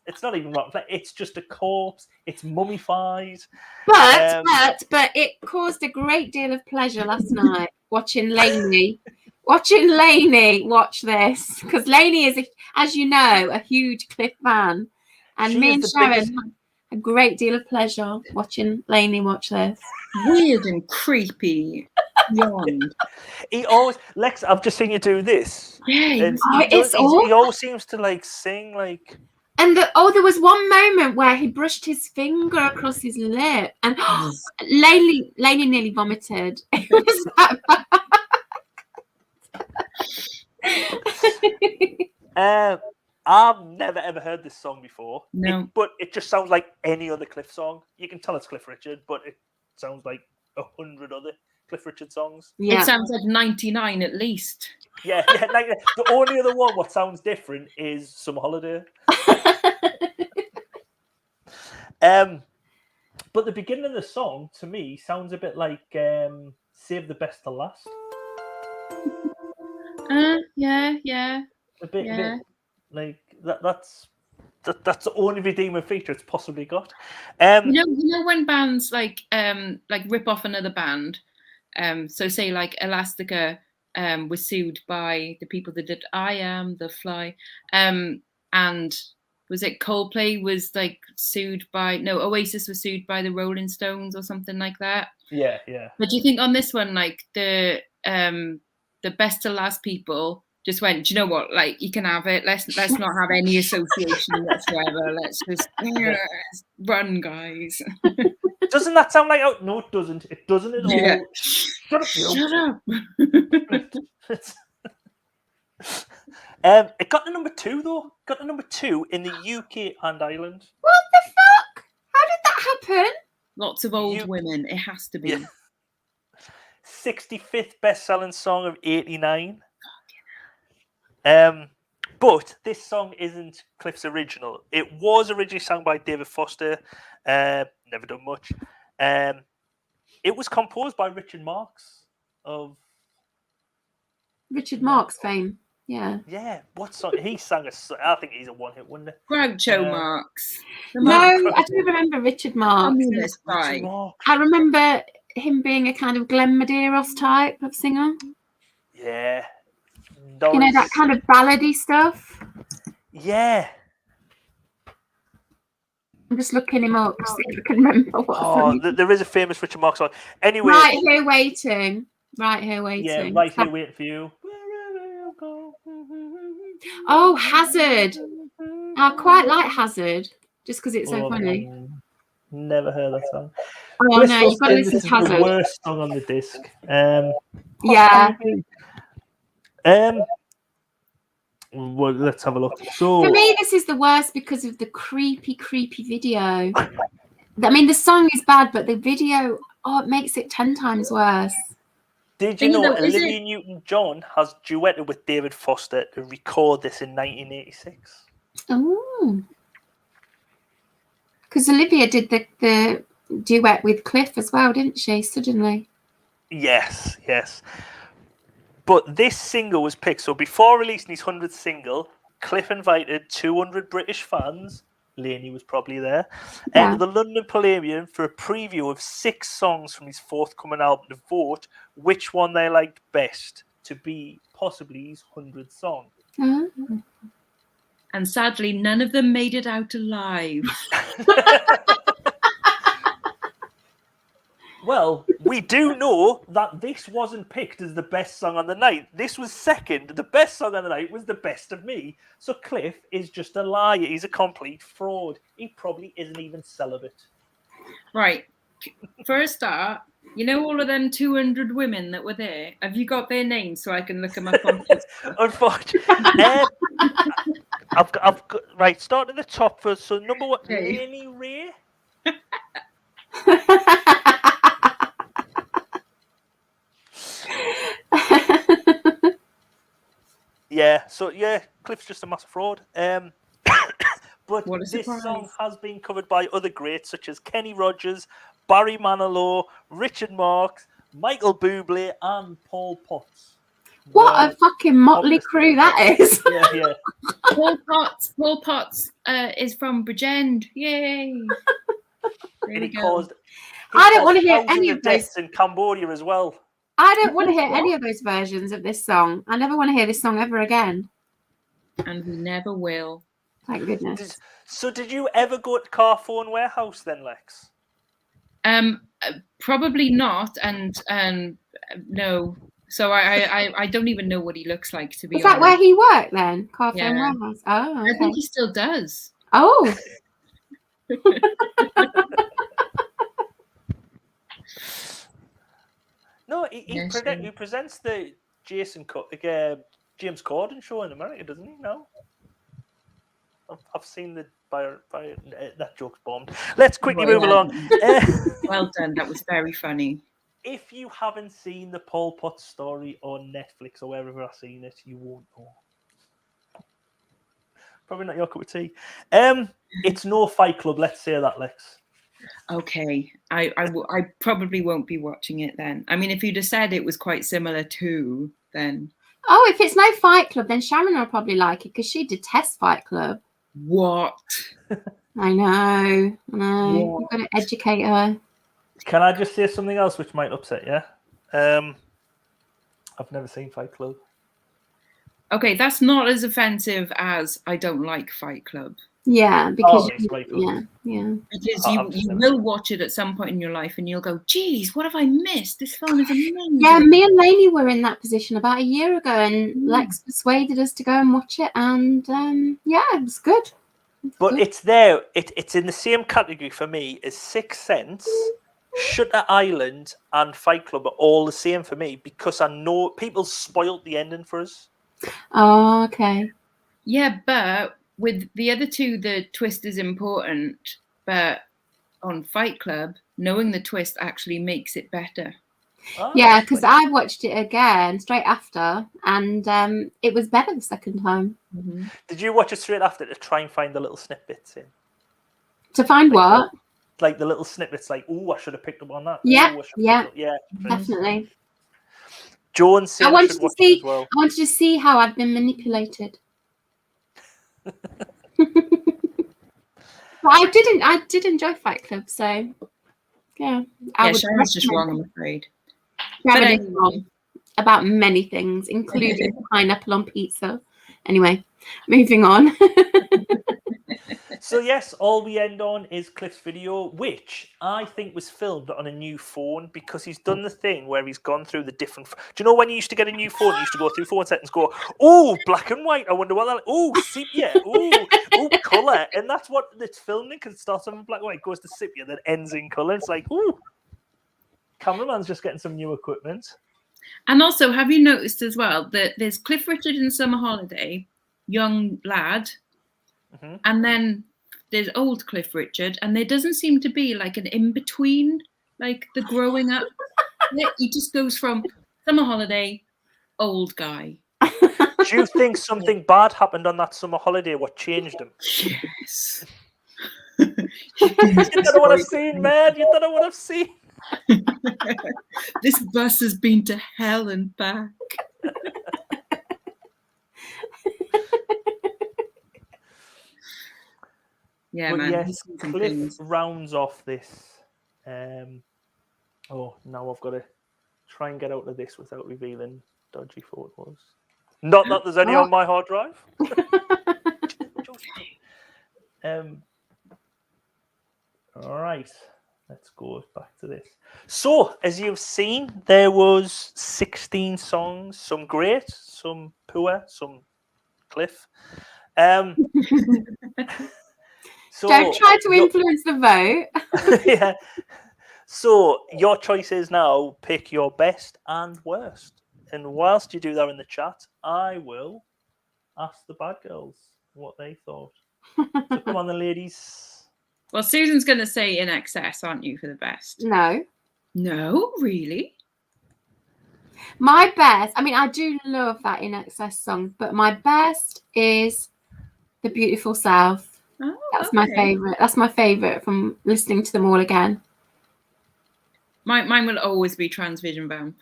it's not even rotten flesh. It's just a corpse. It's mummified. But it caused a great deal of pleasure last night watching Lainey. Watching Lainey watch this, because Lainey is, as you know, a huge Cliff fan, and She me is and the Sharon biggest- had a great deal of pleasure watching Lainey watch this. Weird and creepy. Beyond. He always Lex. I've just seen you do this. Yeah. And Oh, it's he awful. always seems to like sing like. And there was one moment where he brushed his finger across his lip, and Lainey nearly vomited. It was that bad. I've never ever heard this song before. No. But it just sounds like any other Cliff song. You can tell it's Cliff Richard, but it sounds like 100 other Cliff Richard songs. Yeah. It sounds like 99 at least. Yeah. Like, the only other one what sounds different is Summer Holiday. But the beginning of the song to me sounds a bit like Save the Best to Last. Yeah. A bit Yeah. like that's the only redeeming feature it's possibly got. You know when bands like rip off another band, so say like Elastica was sued by the people that did I Am the Fly, and was it Coldplay was like sued by Oasis was sued by the Rolling Stones or something like that. Yeah. But do you think on this one, like the best to last people just went, do you know what? Like you can have it. Let's not have any association whatsoever. Let's just run, guys. Doesn't that sound like out? No, it doesn't. It doesn't at all. Yeah. Shut up, you. Shut up. It got to number 2 though. Got to number 2 in the UK and Ireland. What the fuck? How did that happen? Lots of old You- women. It has to be. Yeah. 65th best-selling song of '89. But this song isn't Cliff's original. It was originally sung by David Foster. Never done much. It was composed by Richard Marx of Richard Marx fame. Yeah. what song? He sang I think he's a one-hit wonder. Groucho Marx. The No, Marx. I do remember Richard Marx. Communist guy. Richard Marx. I remember him being a kind of Glenn Medeiros type of singer. Yeah. You know, that kind of ballady stuff. Yeah. I'm just looking him up to see if I can remember what song. There is a famous Richard Marx song. Anyway. Right Here Waiting. Right Here Waiting. Yeah, Right Here Waiting for You. Oh, Hazard. I quite like Hazard, just because it's so Oh, funny. man. Never heard that song. Oh no, you've got to This listen is to the Hazard. worst song on the disc. Yeah. Well, let's have a look. So For me, this is the worst because of the creepy video. I mean, the song is bad, but the video, it makes it 10 times worse. did you Thing know though, is Olivia Newton-John has duetted with David Foster to record this in 1986? Oh. Because Olivia did the duet with Cliff as well, didn't she, suddenly? Yes. But this single was picked. So before releasing his 100th single, Cliff invited 200 British fans, Laney was probably there, Yeah. to the London Palladium for a preview of 6 songs from his forthcoming album to vote which one they liked best to be possibly his 100th song. Oh. And sadly, none of them made it out alive. Well, we do know that this wasn't picked as the best song on the night. This was second. The best song on the night was The Best of Me. So Cliff is just a liar. He's a complete fraud. He probably isn't even celibate. Right. For a start, you know all of them 200 women that were there? Have you got their names so I can look them up on Facebook? Unfortunately. I've got, right, start at the top first. So number one, Okay. Lenny Ray. Yeah, so yeah, Cliff's just a massive fraud. But What a this surprise. song has been covered by other greats such as Kenny Rogers, Barry Manilow, Richard Marx, Michael Bublé, and Paul Potts. What a fucking motley crew that is. Yeah. Paul Potts is from Bridgend. Yay. There And we he go. caused. I don't want to hear thousands any of of those. deaths in Cambodia as well. I don't want to hear any of those versions of this song. I never want to hear this song ever again. And we never will. Thank goodness. So did you ever go to Carphone Warehouse then, Lex? Probably not, and no. So I don't even know what he looks like, to be Is that honest. where he worked then? Carphone Yeah. Warehouse. Oh, I okay. think he still does. Oh, No, he Yes, yeah. presents the James Corden show in America, doesn't he? No, I've seen the that joke's bombed. Let's quickly Well, move yeah. along. Well done. That was very funny. If you haven't seen the Paul Potts story on Netflix or wherever I've seen it, you won't know. Probably not your cup of tea. It's no Fight Club. Let's say that, Lex. Okay, I probably won't be watching it then. I mean, if you'd have said it was quite similar to, then oh! If it's no Fight Club, then Sharon will probably like it because she detests Fight Club. what? I know. Yeah. You've got to educate her. Can I just say something else which might upset you? I've never seen Fight Club. Okay, that's not as offensive as I don't like Fight Club. Yeah, because it's Fight Club. yeah. Because I've you never will watch it at some point in your life and you'll go, geez, what have I missed? This film is amazing. Yeah, me and Lainey were in that position about a year ago, and Lex persuaded us to go and watch it, and yeah, it was good. But it's there. It's in the same category for me as Sixth Sense, Shutter Island, and Fight Club are all the same for me because I know people spoiled the ending for us. Oh, okay. Yeah, but with the other two, the twist is important. But on Fight Club, knowing the twist actually makes it better. Oh, Yeah, because I watched it again straight after, and it was better the second time. Mm-hmm. Did you watch it straight after to try and find the little snippets in? To find what? Like the little snippets, like, oh, I should have picked up on that. Yeah, Ooh, I should have picked up- yeah. Definitely. Jones said I I wanted should to watch see. it as well. I wanted to see how I'd been manipulated. But I did enjoy Fight Club, so yeah. I would Sharon's just recommend wrong, I'm afraid. Sharon But is wrong about many things, including pineapple on pizza. Anyway, moving on. So yes, all we end on is Cliff's video, which I think was filmed on a new phone because he's done the thing where he's gone through the different. Do you know when you used to get a new phone? You used to go through phone settings, go, oh, black and white. I wonder what that. Oh, sepia. Oh, color, and that's what it's filming because it starts on black and white, goes to sepia, then ends in color. It's like, ooh, cameraman's just getting some new equipment. And also, have you noticed as well that there's Cliff Richard in Summer Holiday, young lad, and then there's old Cliff Richard, and there doesn't seem to be like an in-between, like the growing up. He just goes from Summer Holiday, old guy. Do you think something bad happened on that summer holiday? What changed him? Yes. You don't know what I've seen, man. You don't know what I've seen. This bus has been to hell and back. Yeah, But man. yes, Cliff rounds off this. Oh, now I've got to try and get out of this without revealing dodgy photos. Not that there's any on my hard drive. All right. Let's go back to this. So, as you've seen, there was 16 songs, some great, some poor, some Cliff. So Don't try to influence the vote. yeah. So your choice is now pick your best and worst. And whilst you do that in the chat, I will ask the bad girls what they thought. So come on, the ladies. Well, Susan's going to say In Excess, aren't you, for the best? No. No, really? My best, I mean, I do love that In Excess song, but my best is The Beautiful South. Oh, That's my favourite. That's my favourite from listening to them all again. Mine will always be Transvision Vamp.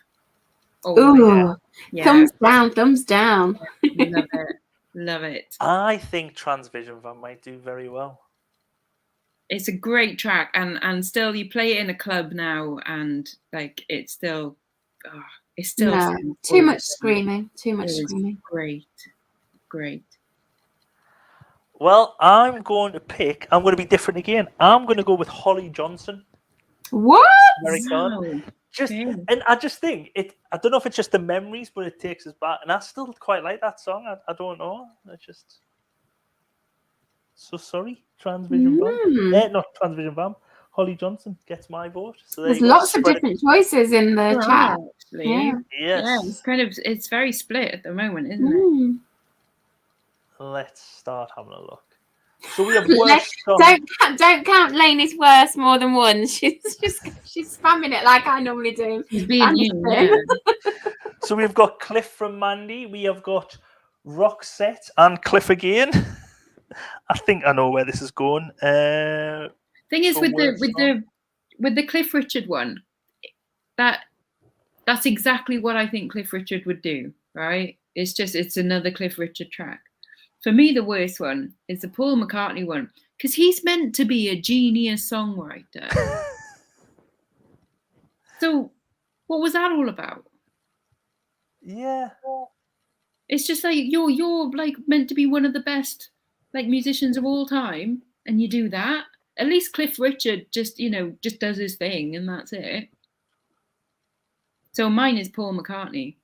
Ooh, yeah. Thumbs down, thumbs down. Love it. Love it. I think Transvision Van might do very well. It's a great track, and still you play it in a club now, and like it's still No, too much screaming. Too much screaming. Great. Well, I'm going to be different again. I'm going to go with Holly Johnson. What? Americanos. And I just think I don't know if it's just the memories, but it takes us back, and I still quite like that song. I don't know. So sorry, Transvision Vamp. Not Transvision Vamp. Holly Johnson gets my vote. So there's lots of different choices in the chat. Actually. Yeah. Yes. Yeah, it's very split at the moment, isn't it? Let's start having a look. So we have worst song. Don't count Lainey's worst more than one. She's spamming it like I normally do. She's being you. Yeah. So we've got Cliff from Mandy. We have got Roxette and Cliff again. I think I know where this is going. Thing is, with the Cliff Richard one, that's exactly what I think Cliff Richard would do. Right? It's another Cliff Richard track. For me, the worst one is the Paul McCartney one, because he's meant to be a genius songwriter. So, what was that all about? Yeah, it's just like you're like meant to be one of the best like musicians of all time, and you do that. At least Cliff Richard just does his thing, and that's it. So mine is Paul McCartney.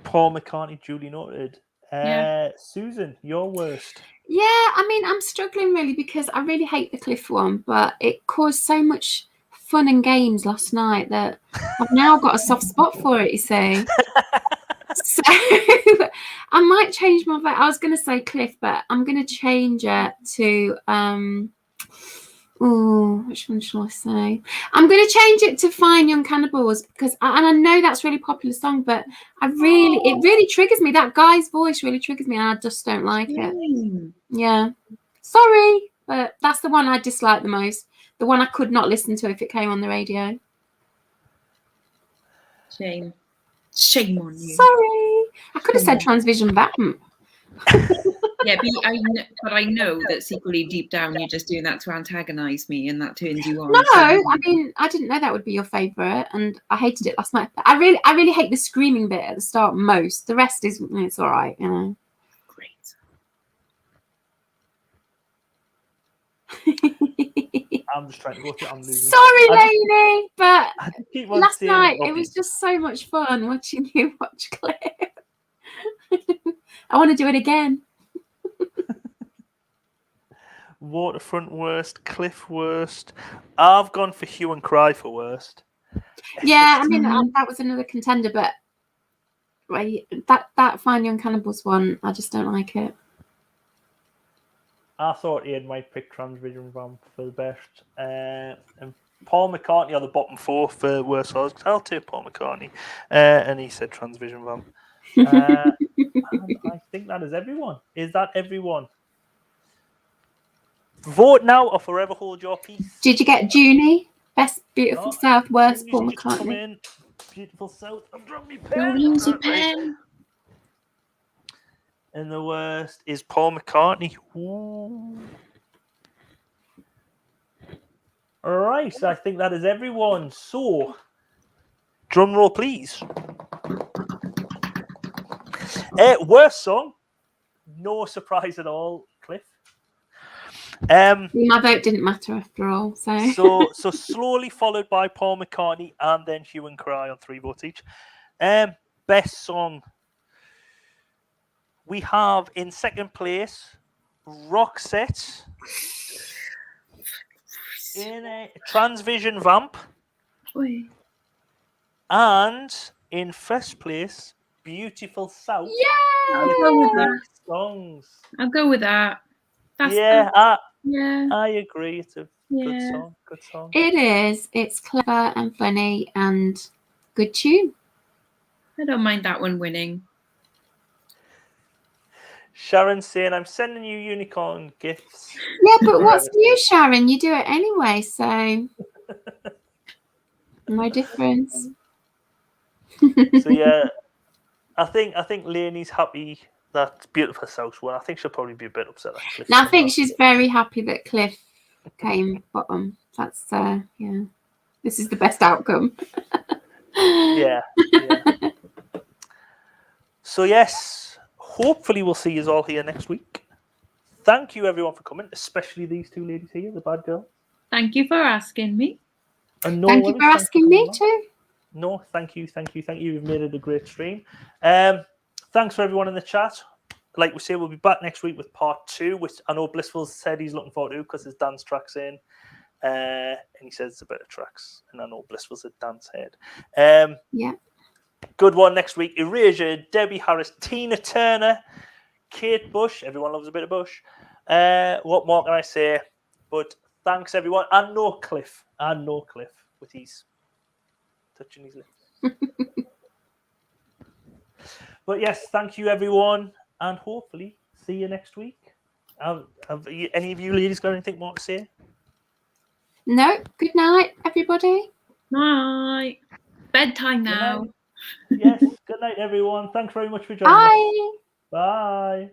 Paul McCartney, duly noted. Yeah. Susan, your worst. Yeah, I mean, I'm struggling really because I really hate the Cliff one, but it caused so much fun and games last night that I've now got a soft spot for it, you see. So I might change my vote. I was going to say Cliff, but I'm going to change it to which one shall I say? I'm going to change it to Fine Young Cannibals because I know that's a really popular song, but it really triggers me. That guy's voice really triggers me, and I just don't like it. Yeah, sorry, but that's the one I dislike the most. The one I could not listen to if it came on the radio. Shame on you. Sorry, I could have said Transvision Vamp. Yeah, but I know that secretly deep down you're just doing that to antagonise me, and that turns you on. No, I mean I didn't know that would be your favourite, and I hated it last night. I really hate the screaming bit at the start most. The rest it's all right, you know. Great. I'm just trying to go through. I'm losing. Sorry, Lainey, but last night it it was just so much fun watching you watch Cliff. I want to do it again. Waterfront worst, Cliff worst. I've gone for Hue and Cry for worst. Yeah, I mean that was another contender, but that Fine Young Cannibals one, I just don't like it. I thought Ian might pick Transvision Vamp for the best, and Paul McCartney on the bottom four for worst. I'll take Paul McCartney, and he said Transvision Vamp. I think that is everyone. Is that everyone? Vote now or forever hold your peace. Did you get Junie? Best Beautiful South, worst Paul McCartney. Beautiful South. I've dropped my pen. Don't lose your pen. And the worst is Paul McCartney. Ooh. All right, I think that is everyone. So, drum roll, please. Worst song, no surprise at all, Cliff. My vote didn't matter after all. So So slowly followed by Paul McCartney and then Hue and Cry on 3 votes each. Best song. We have in second place Roxette in a Transvision Vamp. And in first place, Beautiful South. yeah, I'll go with that. Songs. I'll go with that. That's Yeah, I agree. It's a good Yeah. song. Good song. it is. It's clever and funny and good tune. I don't mind that one winning. Sharon saying, I'm sending you unicorn gifts. Yeah, but what's new, Sharon? You do it anyway, so no difference. So yeah, I think Lainey's happy that Beautiful South won. I think she'll probably be a bit upset actually. Now I think she's very happy that Cliff came bottom. That's yeah. This is the best outcome. Yeah. So yes, hopefully we'll see you all here next week. Thank you everyone for coming, especially these two ladies here, the bad girl. Thank you for asking me. And Thank you for asking me too. No, thank you. You've made it a great stream. Thanks for everyone in the chat. Like we say, we'll be back next week with part 2, which I know Blissful said he's looking forward to because his dance track's in. And he says it's a bit of tracks. And I know Blissful's a dance head. Yeah. Good one next week. Erasure, Debbie Harris, Tina Turner, Kate Bush. Everyone loves a bit of Bush. What more can I say? But thanks everyone. And no Cliff with his touching his lips. But yes, thank you everyone, and hopefully see you next week. Have any of you ladies got anything more to say? No. Good night, everybody. Night. Bedtime Good now. night. Yes, good night everyone. Thanks very much for joining us. Bye. Bye.